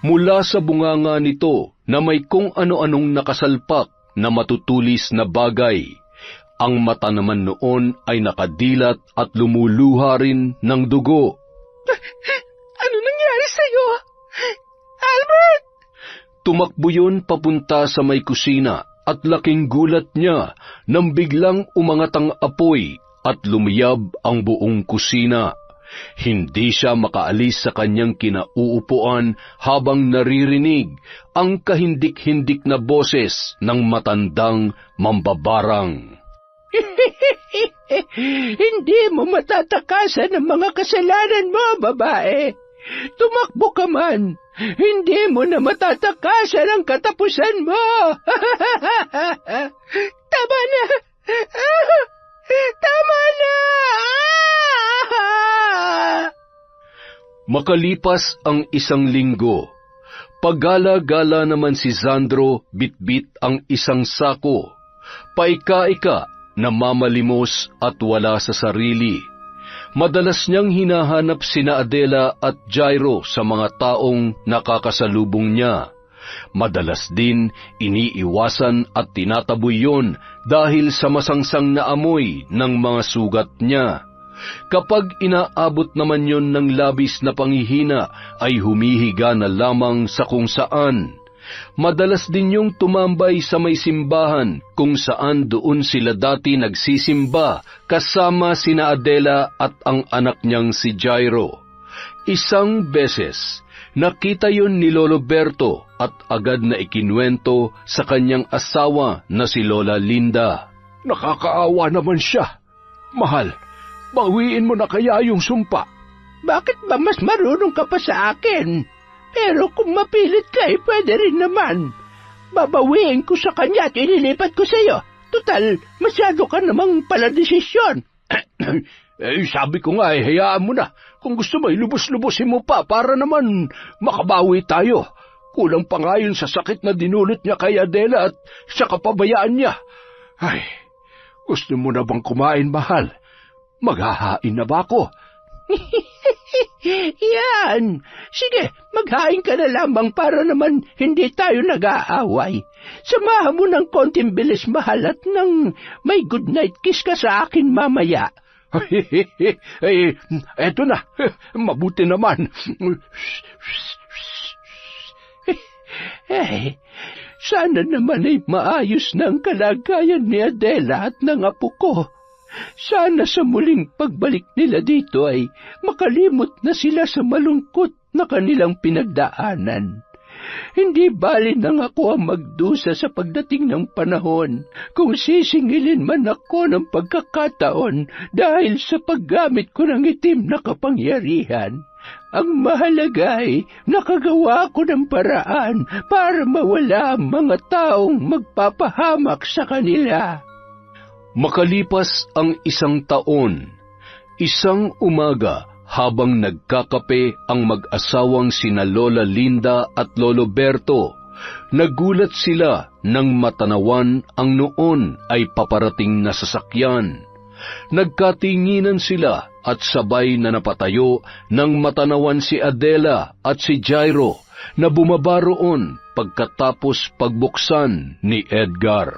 Mula sa bunganga nito na may kung ano-anong nakasalpak na matutulis na bagay. Ang mata naman noon ay nakadilat at lumuluha rin ng dugo. Ano nangyari sa'yo? Albert! Tumakbo yun papunta sa may kusina at laking gulat niya nang biglang umangat ang apoy at lumiyab ang buong kusina. Hindi siya makaalis sa kanyang kinauupuan habang naririnig ang kahindik-hindik na boses ng matandang mambabarang. Hindi mo matatakasan ang mga kasalanan mo, babae. Tumakbo ka man. Hindi mo na matatakasan ang katapusan mo. Tama na. Tama na. Makalipas ang isang linggo, paggala-gala naman si Sandro bitbit ang isang sako. Paika-ika, namamalimos at wala sa sarili. Madalas niyang hinahanap sina Adela at Jairo sa mga taong nakakasalubong niya. Madalas din iniiwasan at tinataboy yon dahil sa masangsang na amoy ng mga sugat niya. Kapag inaabot naman yon ng labis na panghihina ay humihiga na lamang sa kung saan. Madalas din yung tumambay sa may simbahan kung saan doon sila dati nagsisimba kasama sina Adela at ang anak niyang si Jairo. Isang beses, nakita yun ni Lolo Berto at agad na ikinuwento sa kanyang asawa na si Lola Linda. Nakakaawa naman siya. Mahal, bawiin mo na kaya yung sumpa. Bakit ba mas marunong ka pa sa akin? Pero kung mapilit ka, pwede rin naman. Babawiin ko sa kanya at ililipat ko sa'yo. Tutal, masyado ka namang pala desisyon. Sabi ko nga, hayaan mo na. Kung gusto mo, ilubos-lubosin mo pa para naman makabawi tayo. Kulang pa nga yun sa sakit na dinulot niya kay Adela at sa kapabayaan niya. Ay, gusto mo na bang kumain, mahal? Maghahain na ba ako? Yan! Sige, maghain ka na lamang para naman hindi tayo nag-aaway. Samahan mo ng konting bilis, mahal, at nang may good night kiss ka sa akin mamaya. Eto na, mabuti naman. Sana naman ay maayos ng kalagayan ni Adela at ng apo ko. Sana sa muling pagbalik nila dito ay makalimot na sila sa malungkot na kanilang pinagdaanan. Hindi bali nang ako ang magdusa sa pagdating ng panahon kung sisingilin man ako ng pagkakataon dahil sa paggamit ko ng itim na kapangyarihan. Ang mahalaga ay nakagawa ko ng paraan para mawala ang mga taong magpapahamak sa kanila. Makalipas ang 1 taon, isang umaga habang nagkakape ang mag-asawang sina Lola Linda at Lolo Berto, nagulat sila nang matanawan ang noon ay paparating na sasakyan. Nagkatinginan sila at sabay na napatayo nang matanawan si Adela at si Jairo na bumaba roon pagkatapos pagbuksan ni Edgar.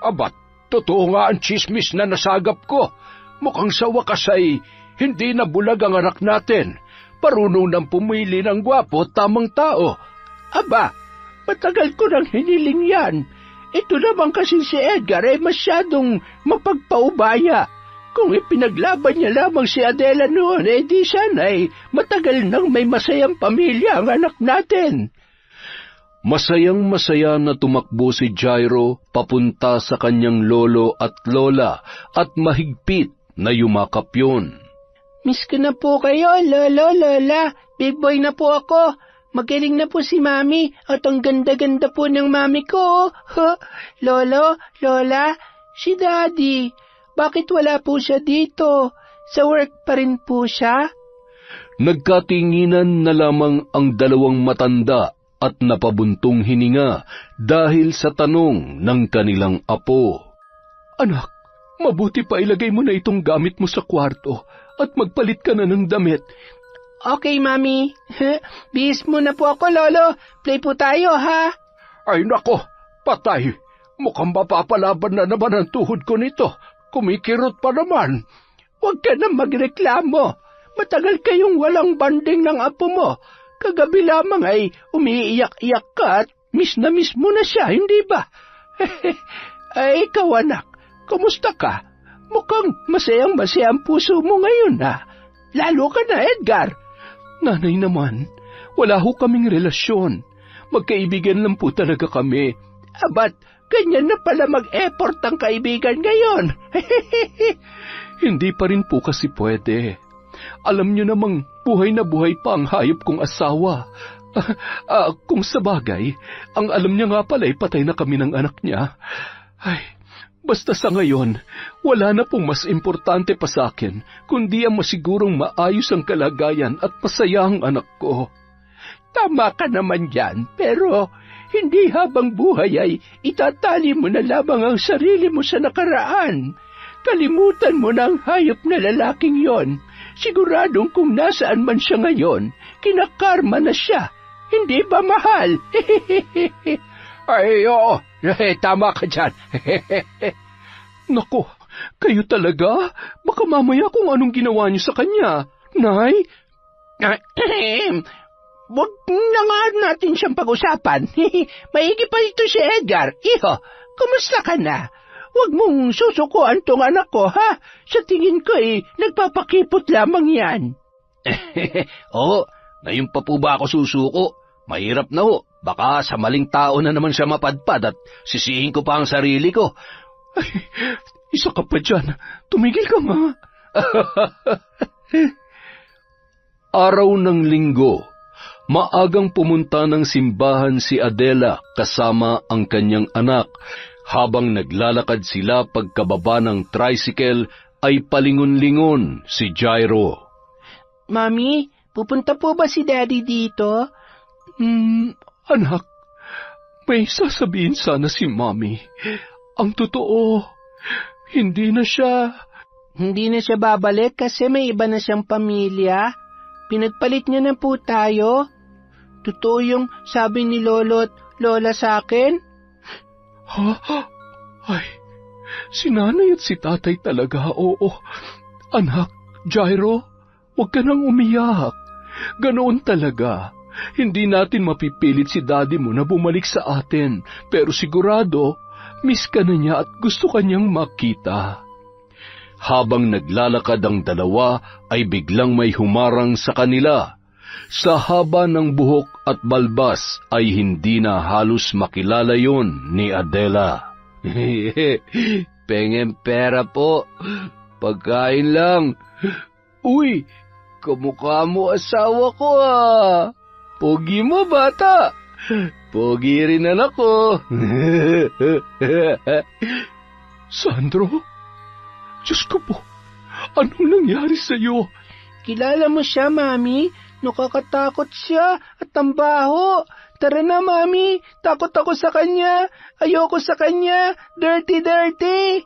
Abat, totoo nga ang chismis na nasagap ko. Mukhang sa wakas ay hindi na bulag ang anak natin. Parunong nang pumili ng gwapo at tamang tao. Aba, matagal ko nang hiniling yan. Ito naman kasi si Edgar ay masyadong mapagpaubaya. Kung ipinaglaban niya lamang si Adela noon, di sana ay matagal nang may masayang pamilya ang anak natin. Masayang-masaya na tumakbo si Jairo papunta sa kanyang lolo at lola at mahigpit na yumakap yun. Miss ko na po kayo, lolo, lola. Big boy na po ako. Magaling na po si mami at ang ganda-ganda po ng mami ko. Lolo, lola, si daddy. Bakit wala po siya dito? Sa work pa rin po siya? Nagkatinginan na lamang ang dalawang matanda at napabuntong hininga dahil sa tanong ng kanilang apo. Anak, mabuti pa ilagay mo na itong gamit mo sa kwarto at magpalit ka na ng damit. Okay, mami. Bihis muna po ako, lolo. Play po tayo, ha? Ay nako, patay. Mukhang mapapalaban na naman ang tuhod ko nito. Kumikirot pa naman. Huwag ka na magreklamo. Matagal kayong walang banding ng apo mo. Kagabi lamang ay umiiyak-iyak ka at miss mo na siya, hindi ba? Ay, ikaw anak, kumusta ka? Mukhang masayang-masaya ang puso mo ngayon, ha? Lalo ka na, Edgar. Nanay naman, wala ho kaming relasyon. Magkaibigan lang po talaga kami. Abat, ganyan na pala mag-effort ang kaibigan ngayon. Hindi pa rin po kasi pwede. Alam niyo namang buhay na buhay pa ang hayop kong asawa. Kung sa bagay, ang alam niya nga pala ay patay na kami ng anak niya. Ay, basta sa ngayon, wala na pong mas importante pa sa akin, kundi ang masigurong maayos ang kalagayan at masaya ang anak ko. Tama ka naman dyan, pero hindi habang buhay ay itatali mo na lamang ang sarili mo sa nakaraan. Kalimutan mo na ang hayop na lalaking yon. Siguradong kung nasaan man siya ngayon, kinakarma na siya. Hindi ba, mahal? Ay, oo. Tama ka dyan. Nako, kayo talaga? Baka mamaya kung anong ginawa niyo sa kanya. Nay? Wag na nga natin siyang pag-usapan. Maigi pa ito si Edgar. Iho, kumusta ka na? Huwag mong susukuan tong anak ko, ha? Sa tingin ko nagpapakipot lamang yan. Oo, ngayon pa po ba ako susuko? Mahirap na ho. Baka sa maling tao na naman siya mapadpad at sisihin ko pa ang sarili ko. Ay, isa ka pa dyan. Tumigil ka nga. Araw ng linggo, maagang pumunta ng simbahan si Adela kasama ang kanyang anak. Habang naglalakad sila pagkababa ng tricycle, ay palingon-lingon si Jairo. Mami, pupunta po ba si Daddy dito? Anak, may sasabihin sana si Mami. Ang totoo, hindi na siya... Hindi na siya babalik kasi may iba na siyang pamilya. Pinagpalit niya na po tayo. Totoo yung sabi ni Lolo at Lola sa akin? Ha? Ay, si nanay at si tatay talaga, oo. Anak, Jairo, huwag ka nang umiyak. Ganoon talaga. Hindi natin mapipilit si daddy mo na bumalik sa atin, pero sigurado, miss ka na niya at gusto ka niyang makita. Habang naglalakad ang dalawa, ay biglang may humarang sa kanila. Sa haba ng buhok at balbas ay hindi na halos makilala yon ni Adela. Pengen pera po. Pagkain lang. Uy, kamukha mo asawa ko ah. Pogi mo bata. Pogi rin anak ko. Sandro? Diyos ko po, anong nangyari sa'yo? Kilala mo siya, Mami? Nakakatakot siya at ang baho. Tara na, Mami. Takot ako sa kanya. Ayoko sa kanya. Dirty, dirty.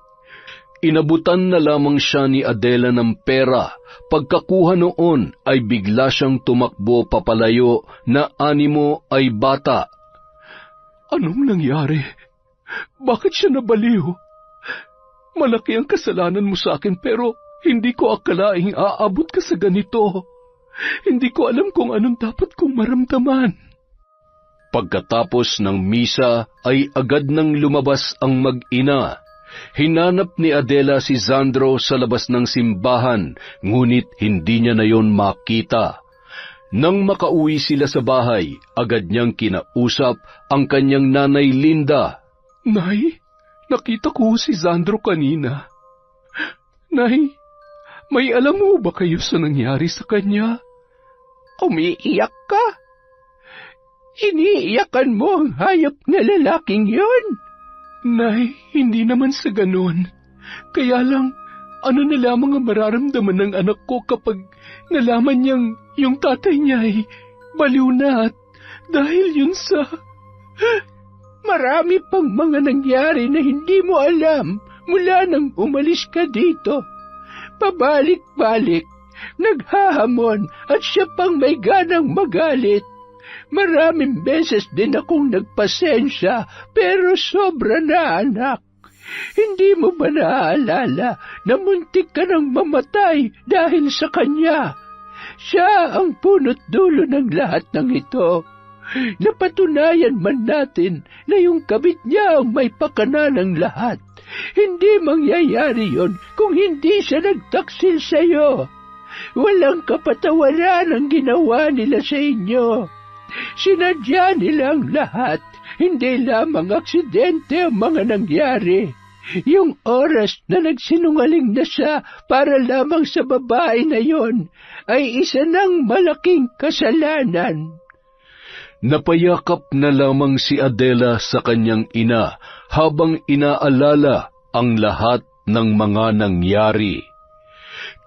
Inabutan na lamang siya ni Adela ng pera. Pagkakuha noon ay bigla siyang tumakbo papalayo na animo ay bata. Anong nangyari? Bakit siya nabaliw? Malaki ang kasalanan mo sa akin pero hindi ko akalaing aabot ka sa ganito. Hindi ko alam kung anong dapat kong maramdaman. Pagkatapos ng misa ay agad nang lumabas ang mag-ina. Hinanap ni Adela si Sandro sa labas ng simbahan, ngunit hindi niya na yon makita. Nang makauwi sila sa bahay, agad niyang kinausap ang kanyang nanay Linda. Nay, nakita ko si Sandro kanina. Nay, may alam mo ba kayo sa nangyari sa kanya? Umiiyak ka? Iniiyakan mo ang hayop na lalaking yun? Nay, hindi naman sa ganon. Kaya lang, ano na lamang ang mararamdaman ng anak ko kapag nalaman niyang yung tatay niya ay baliw na at dahil yun sa... Marami pang mga nangyari na hindi mo alam mula nang umalis ka dito. Pabalik-balik, naghahamon at siya pang may ganang magalit. Maraming beses din akong nagpasensya pero sobra na anak. Hindi mo ba naaalala na muntik ka nang mamatay dahil sa kanya? Siya ang punot dulo ng lahat ng ito. Napatunayan man natin na yung kabit niya ang may pakana ng lahat. Hindi mangyayari yon kung hindi siya nagtaksil sa iyo. Walang kapatawaran ang ginawa nila sa inyo. Sinadya nila ang lahat, hindi lamang aksidente ang mga nangyari. Yung oras na nagsinungaling na siya para lamang sa babae na yon ay isa ng malaking kasalanan. Napayakap na lamang si Adela sa kanyang ina habang inaalala ang lahat ng mga nangyari.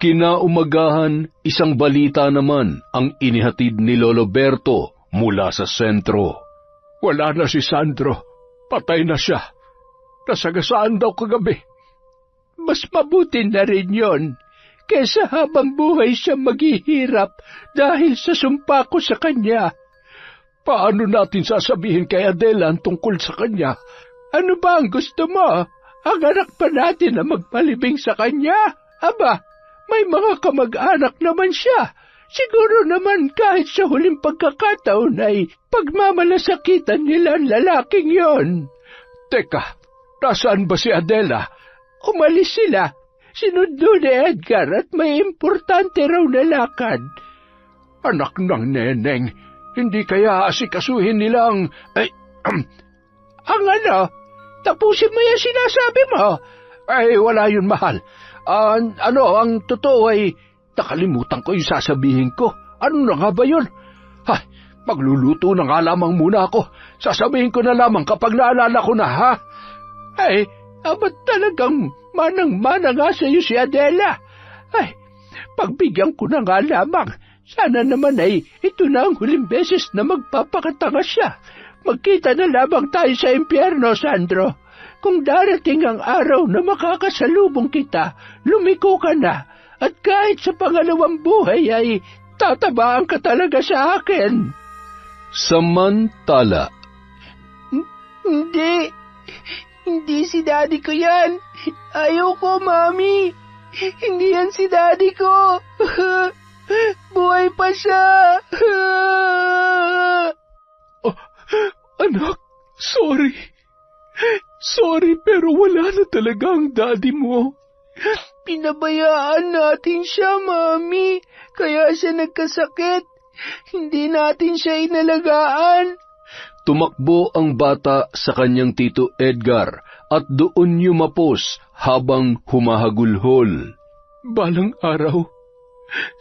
Kinaumagahan, isang balita naman ang inihatid ni Lolo Berto mula sa sentro. Wala na si Sandro. Patay na siya. Nasagasaan daw kagabi. Mas mabuti na rin yon kesa habang buhay siya maghihirap dahil sa sumpa ko sa kanya. Paano natin sasabihin kay Adela ang tungkol sa kanya? Ano ba ang gusto mo? Ang anak pa natin na magpalibing sa kanya? Aba, may mga kamag-anak naman siya. Siguro naman kahit sa huling pagkakataon ay pagmamalasakitan nila ang lalaking yon. Teka, nasaan ba si Adela? Umalis sila. Sinundo ni Edgar at may importante raw na lakad. Anak ng neneng, hindi kaya asikasuhin nilang... Ang ano? Tapusin mo yung sinasabi mo. Ay, wala yun, mahal. Ang totoo ay... Nakalimutan ko yung sasabihin ko. Ano na nga ba yun? Magluluto na nga lamang muna ako. Sasabihin ko na lamang kapag naalala ko na, ha? Ay, ba't talagang manang-mana nga sa'yo si Adela? Ay, pagbigyan ko na nga lamang. Sana naman ay ito na ang huling beses na magpapakatanga siya. Magkita na lamang tayo sa impyerno, Sandro. Kung darating ang araw na makakasalubong kita, lumiko ka na. At kahit sa pangalawang buhay ay tatabaan ka talaga sa akin. Samantala, Hindi si daddy ko yan. Ayoko, Mami. Hindi yan si daddy ko. Buhay pa siya. Anak, sorry. Sorry, pero wala na talaga ang daddy mo. Pinabayaan natin siya, Mami. Kaya siya nagkasakit. Hindi natin siya inalagaan. tumakbo ang bata sa kanyang tito Edgar at doon yumapos habang humahagulhol. Balang araw,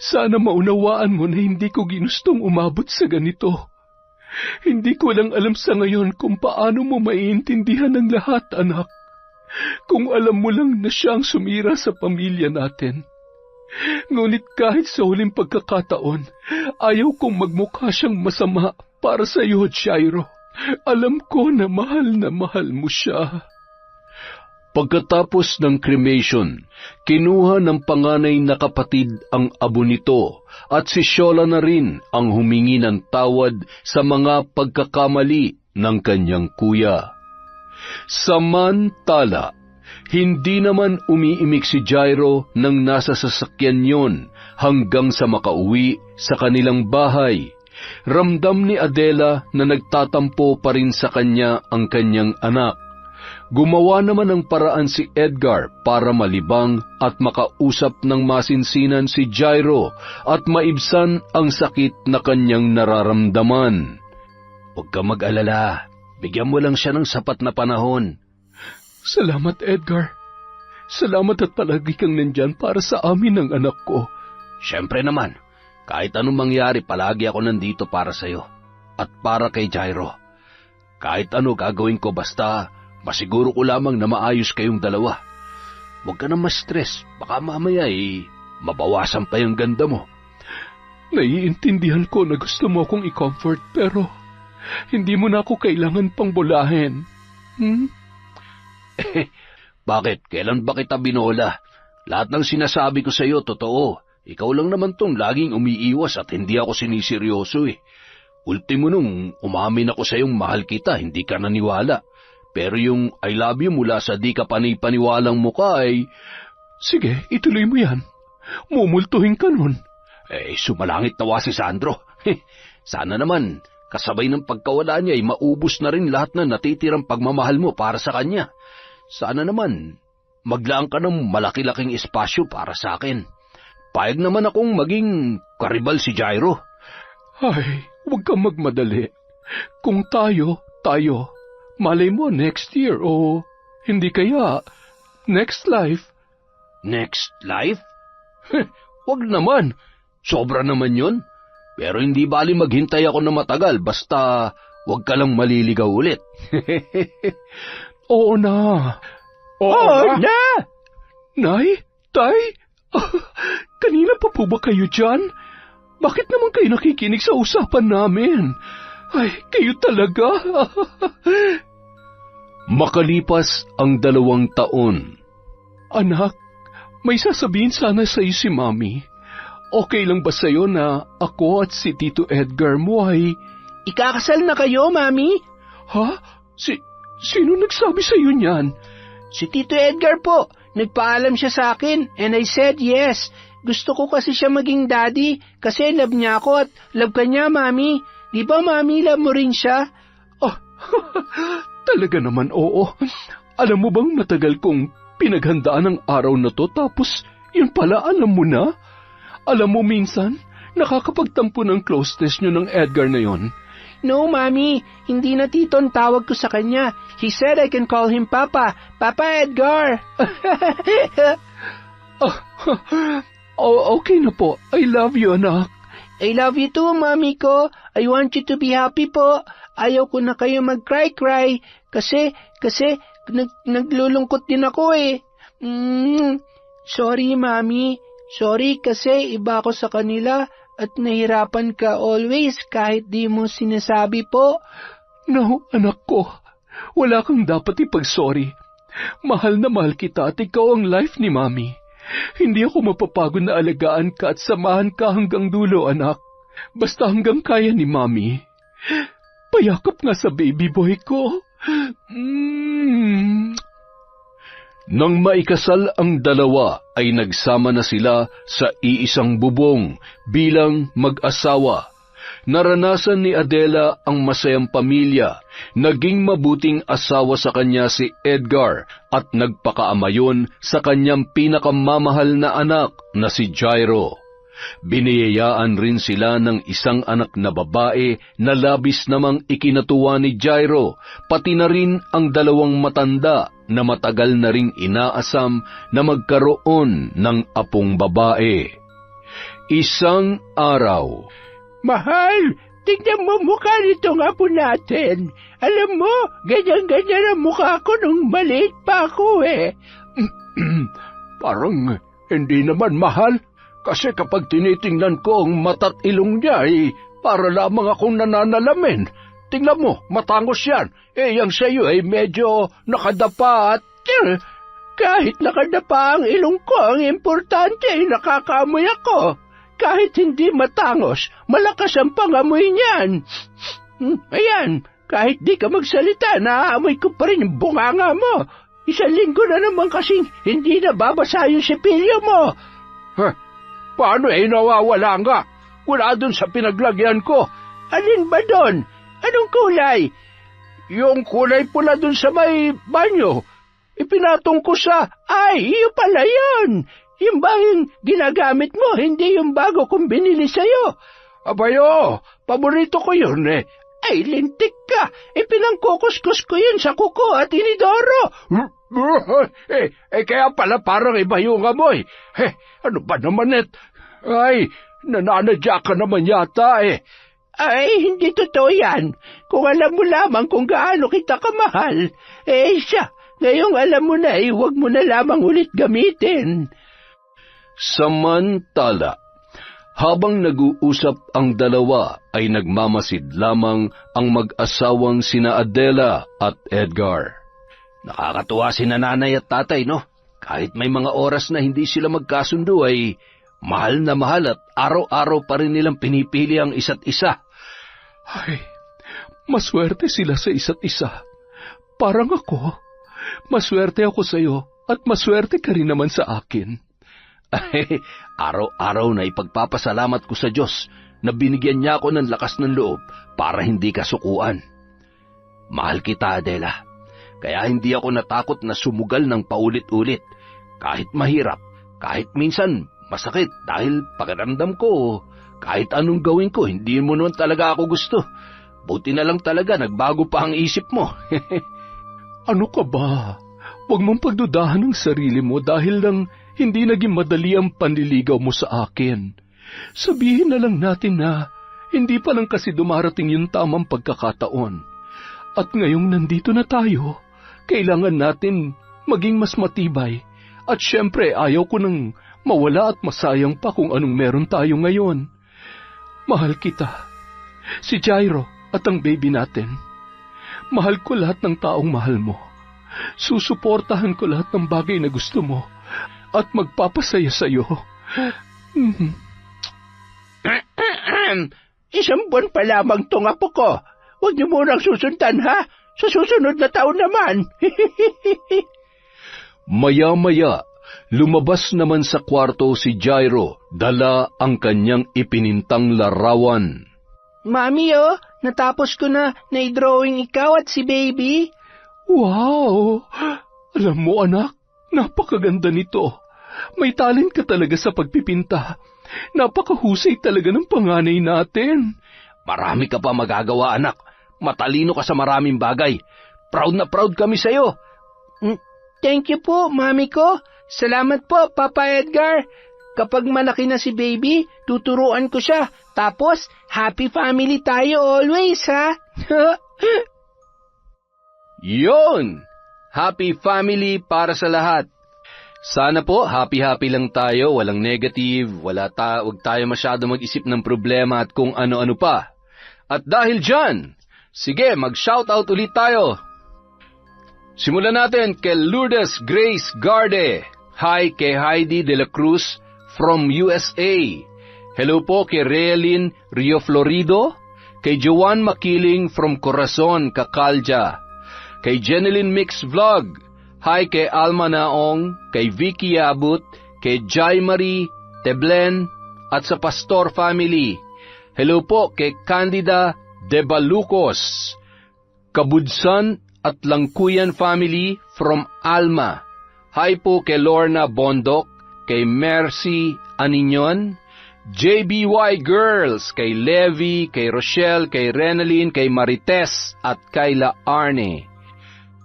sana maunawaan mo na hindi ko ginustong umabot sa ganito. Hindi ko lang alam sa ngayon kung paano mo maiintindihan ang lahat, anak. Kung alam mo lang na siyang sumira sa pamilya natin. Ngunit kahit sa huling pagkakataon, ayaw kong magmukha siyang masama para sa iyo, Jairo. Alam ko na mahal mo siya. Pagkatapos ng cremation, kinuha ng panganay na kapatid ang abo nito at si Shola na rin ang humingi ng tawad sa mga pagkakamali ng kanyang kuya. Samantala, hindi naman umiimik si Jairo nang nasa sasakyan yon hanggang sa makauwi sa kanilang bahay. Ramdam ni Adela na nagtatampo pa rin sa kanya ang kanyang anak. Gumawa naman ng paraan si Edgar para malibang at makausap ng masinsinan si Jairo at maibsan ang sakit na kanyang nararamdaman. Huwag ka mag-alala. Bigyan mo lang siya ng sapat na panahon. Salamat, Edgar. Salamat at palagi kang nandyan para sa amin ng anak ko. Siyempre naman, kahit anong mangyari, palagi ako nandito para sa'yo at para kay Jairo. Kahit ano gagawin ko basta masiguro ko lamang na maayos kayong dalawa. Huwag ka na ma-stress, baka mamaya mabawasan pa yung ganda mo. Naiintindihan ko na gusto mo akong i-comfort pero hindi mo na ako kailangan pang bulahin. Bakit? Kailan ba kita binola? Lahat ng sinasabi ko sa iyo, totoo. Ikaw lang naman tong laging umiiwas at hindi ako siniseryoso eh. Ultimo nung umamin ako sa iyong mahal kita, hindi ka naniwala. Pero yung I love you mula sa di ka panipaniwalang mukha ay... Sige, ituloy mo yan. Mumultuhin ka nun. Sumalangit nawa si Sandro. Sana naman, kasabay ng pagkawala niya ay maubos na rin lahat na natitirang pagmamahal mo para sa kanya. Sana naman, maglaan ka ng malaki-laking espasyo para sa akin. Payag naman akong maging karibal si Jairo. Ay, huwag kang magmadali. Kung tayo. Malay mo next year o hindi kaya next life. Next life? Wag naman. Sobra naman yun. Pero hindi bali maghintay ako na matagal basta wag ka lang maliligaw ulit. Oo na. Oo na! Nay? Tay? Kanina pa po ba kayo dyan? Bakit naman kayo nakikinig sa usapan namin? Ay, kayo talaga. Makalipas ang 2 taon. Anak, may sasabihin sana sa iyo si Mami. Okay lang ba sa iyo na ako at si Tito Edgar mo ay... Ikakasal na kayo, Mami? Ha? Sino nagsabi sa iyo niyan? Si Tito Edgar po. Nagpaalam siya sa akin and I said yes. Gusto ko kasi siya maging daddy kasi love niya ako at love ka niya, Mami. Di ba, Mami, love mo rin siya? Oh, talaga naman oo. Alam mo bang matagal kong pinaghandaan ang araw na to tapos yun pala alam mo na? Alam mo minsan, nakakapagtampo ng closeness nyo ng Edgar na yon. No, Mami. Hindi na Tito ang tawag ko sa kanya. He said I can call him Papa. Papa Edgar. Okay na po. I love you, anak. I love you too, Mami ko. I want you to be happy po. Ayaw ko na kayo mag-cry-cry. Kasi, naglulungkot din ako eh. Sorry, Mami. Sorry kasi iba ako sa kanila at nahirapan ka always kahit di mo sinasabi po. No, anak ko. Wala kang dapat ipag-sorry. Mahal na mahal kita at ikaw ang life ni Mami. Hindi ako mapapagod na alagaan ka at samahan ka hanggang dulo, anak. Basta hanggang kaya ni Mami. Payakap nga sa baby boy ko. Nang maikasal ang dalawa ay nagsama na sila sa iisang bubong bilang mag-asawa. Naranasan ni Adela ang masayang pamilya, naging mabuting asawa sa kanya si Edgar at nagpakaama yun sa kanyang pinakamamahal na anak na si Jairo. Biniyayaan rin sila ng isang anak na babae na labis namang ikinatuwa ni Jairo, pati na rin ang dalawang matanda na matagal na ring inaasam na magkaroon ng apong babae. Isang araw, Mahal, tignan mo mukha nitong apo natin. Alam mo, ganyan-ganyan ang mukha ko nung maliit pa ako eh. Parang hindi naman, mahal. Kasi kapag tinitingnan ko ang mata't ilong niya, para lamang akong nananalamin. Tingnan mo, matangos yan. Yang sa'yo ay medyo nakadapa at... Kahit nakadapa ang ilong ko, ang importante ay nakakamoy ako. Kahit hindi matangos, malakas ang pangamoy niyan. Ayan, kahit di ka magsalita, naaamoy ko pa rin yung bunganga mo. 1 linggo na naman kasing hindi nababasa yung sipilyo mo. Paano nawawala nga? Wala dun sa pinaglagyan ko. Alin ba doon? Anong kulay? Yung kulay pula dun sa may banyo. Ipinatong ko sa... Ay, iyo pala yun. Yung ba yung ginagamit mo, hindi yung bago kong binili sa'yo. Abayo, paborito ko yun eh. Ay, lintik ka. Pinangkukuskus ko yun sa kuko at inidoro. Kaya pala parang iba yung amoy. Ano ba naman Ay, nananadya ka naman yata eh. Ay, hindi totoo yan. Kung alam mo lamang kung gaano kita kamahal. Siya, ngayong alam mo na huwag mo na lamang ulit gamitin. Samantala, habang nag-uusap ang dalawa ay nagmamasid lamang ang mag-asawang sina Adela at Edgar. Nakakatuwa si nanay at tatay, no? Kahit may mga oras na hindi sila magkasundo ay mahal na mahal at araw-araw pa rin nilang pinipili ang isa't isa. Ay, maswerte sila sa isa't isa. Parang ako, maswerte ako sa iyo at maswerte ka rin naman sa akin. Ay, araw-araw na ipagpapasalamat ko sa Diyos na binigyan niya ako ng lakas ng loob para hindi ka sukuan. Mahal kita, Adela. Kaya hindi ako natakot na sumugal ng paulit-ulit. Kahit mahirap, kahit minsan masakit dahil pakiramdam ko, kahit anong gawin ko, hindi mo naman talaga ako gusto. Buti na lang talaga, nagbago pa ang isip mo. Ano ka ba? Huwag mong pagdudahan ng sarili mo dahil lang hindi naging madali ang panliligaw mo sa akin. Sabihin na lang natin na hindi pa lang kasi dumarating yung tamang pagkakataon. At ngayong nandito na tayo, kailangan natin maging mas matibay. At syempre ayaw ko nang mawala at masayang pa kung anong meron tayo ngayon. Mahal kita, si Jairo at ang baby natin. Mahal ko lahat ng taong mahal mo. Susuportahan ko lahat ng bagay na gusto mo at magpapasaya sa iyo. Isang buwan pa lamang tong apo ko. Huwag niyo munang susundan, ha? Sa susunod na taon naman. Maya-maya, Lumabas naman sa kwarto si Jairo, dala ang kanyang ipinintang larawan. Mami, natapos ko na i-drawing ikaw at si baby. Wow! Alam mo anak, napakaganda nito. May talent ka talaga sa pagpipinta. Napakahusay talaga ng panganay natin. Marami ka pa magagawa, anak. Matalino ka sa maraming bagay. Proud na proud kami sa'yo. Thank you po, mami ko. Salamat po, Papa Edgar. Kapag malaki na si baby, tuturuan ko siya. Tapos, happy family tayo always, ha? Yon! Happy family para sa lahat. Sana po, happy-happy lang tayo, walang negative, wag tayo masyado mag-isip ng problema at kung ano-ano pa. At dahil dyan, sige, mag-shoutout ulit tayo. Simulan natin kay Lourdes Grace Garde. Hi kay Heidi de la Cruz from USA. Hello po kay Realin Rio Florido. Kay Joan Makiling from Corazon, Cacalja. Kay Jeneline Mix Vlog. Hi kay Alma Naong, kay Vicky Abut, kay Jai Marie Teblen, at sa Pastor family. Hello po kay Candida De Balucos, Kabudsan at Langkuyan family from Alma. Hi po kay Lorna Bondok, kay Mercy Aninyon, JBY Girls, kay Levi, kay Rochelle, kay Renaline, kay Marites, at Kayla Arne.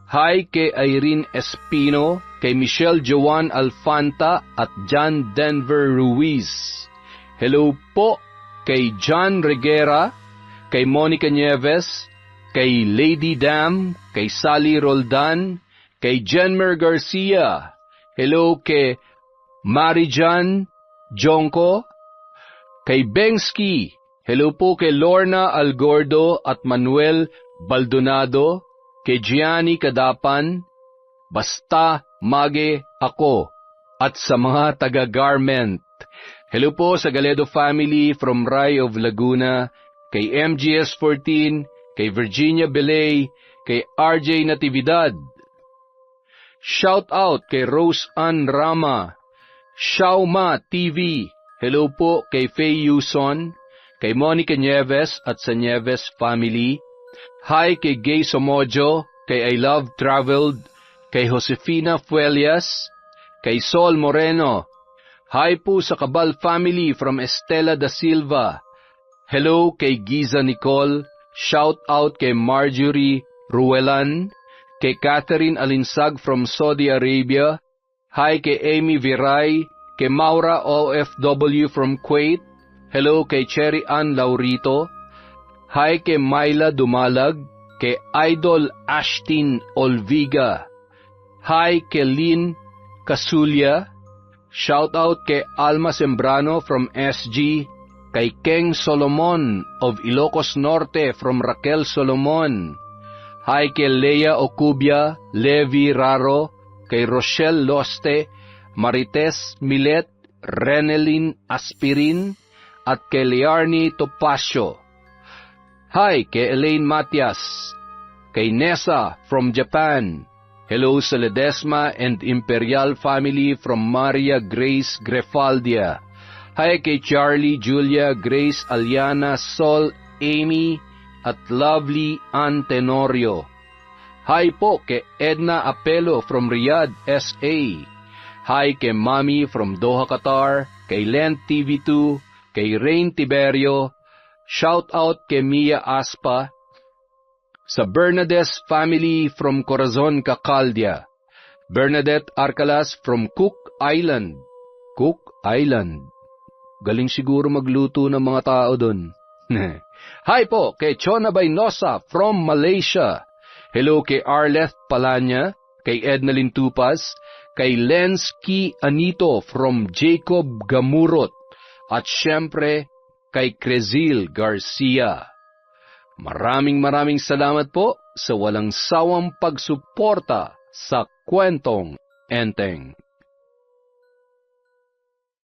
Hi kay Irene Espino, kay Michelle Joan Alfanta at John Denver Ruiz. Hello po kay John Reguera, kay Monica Nieves, kay Lady Dam, kay Sally Roldan, kay Jenmer Garcia. Hello kay Marijan Jonko, kay Bengski. Hello po kay Lorna Algordo at Manuel Baldonado, kay Gianni Kadapan, basta mage ako, at sa mga taga-garment. Hello po sa Galedo family from Rai of Laguna, kay MGS14, kay Virginia Belay, kay RJ Natividad. Shout out kay Rose Ann Rama, Shauma TV. Hello po kay Faye Yuson, kay Monica Nieves at sa Nieves family. Hi kay Gay Somojo, kay I Love Traveled, kay Josefina Fuelias, kay Sol Moreno. Hi po sa Cabal family from Estela da Silva. Hello kay Giza Nicole. Shout out kay Marjorie Ruelan, kay Catherine Alinsag from Saudi Arabia. Hi kay Amy Viray, kay Maura OFW from Kuwait. Hello kay Cherry Ann Laurito. Hi kay Myla Dumalag, kay Idol Ashtin Olviga. Hi kay Lynn Kasulya. Shout out kay Alma Sembrano from SG, kay Keng Solomon of Ilocos Norte from Raquel Solomon. Hi kay Leia Ocubia, Levi Raro, kay Rochelle Loste, Marites Milet, Reneline Aspirin, at kay Liarni Topacio. Hi kay Elaine Matias, kay Nessa from Japan. Hello sa Ledesma and Imperial family from Maria Grace Grefaldia. Hi kay Charlie, Julia, Grace, Aliana, Sol, Amy, at Lovely Ann Tenorio. Hi po kay Edna Apelo from Riyadh, SA. Hi kay Mami from Doha, Qatar, kay Len TV2, kay Rain Tiberio. Shout out kay Mia Aspa, sa Bernadette family from Corazon, Cacaldia. Bernadette Arcalas from Cook Island. Cook Island. Galing siguro magluto ng mga tao doon. Hi po kay Chona Baynosa from Malaysia. Hello kay Arleth Palanya, kay Ednalyn Tupas, kay Lensky Anito from Jacob Gamurot, at syempre kay Crezil Garcia. Maraming salamat po sa walang sawang pagsuporta sa Kwentong Enteng.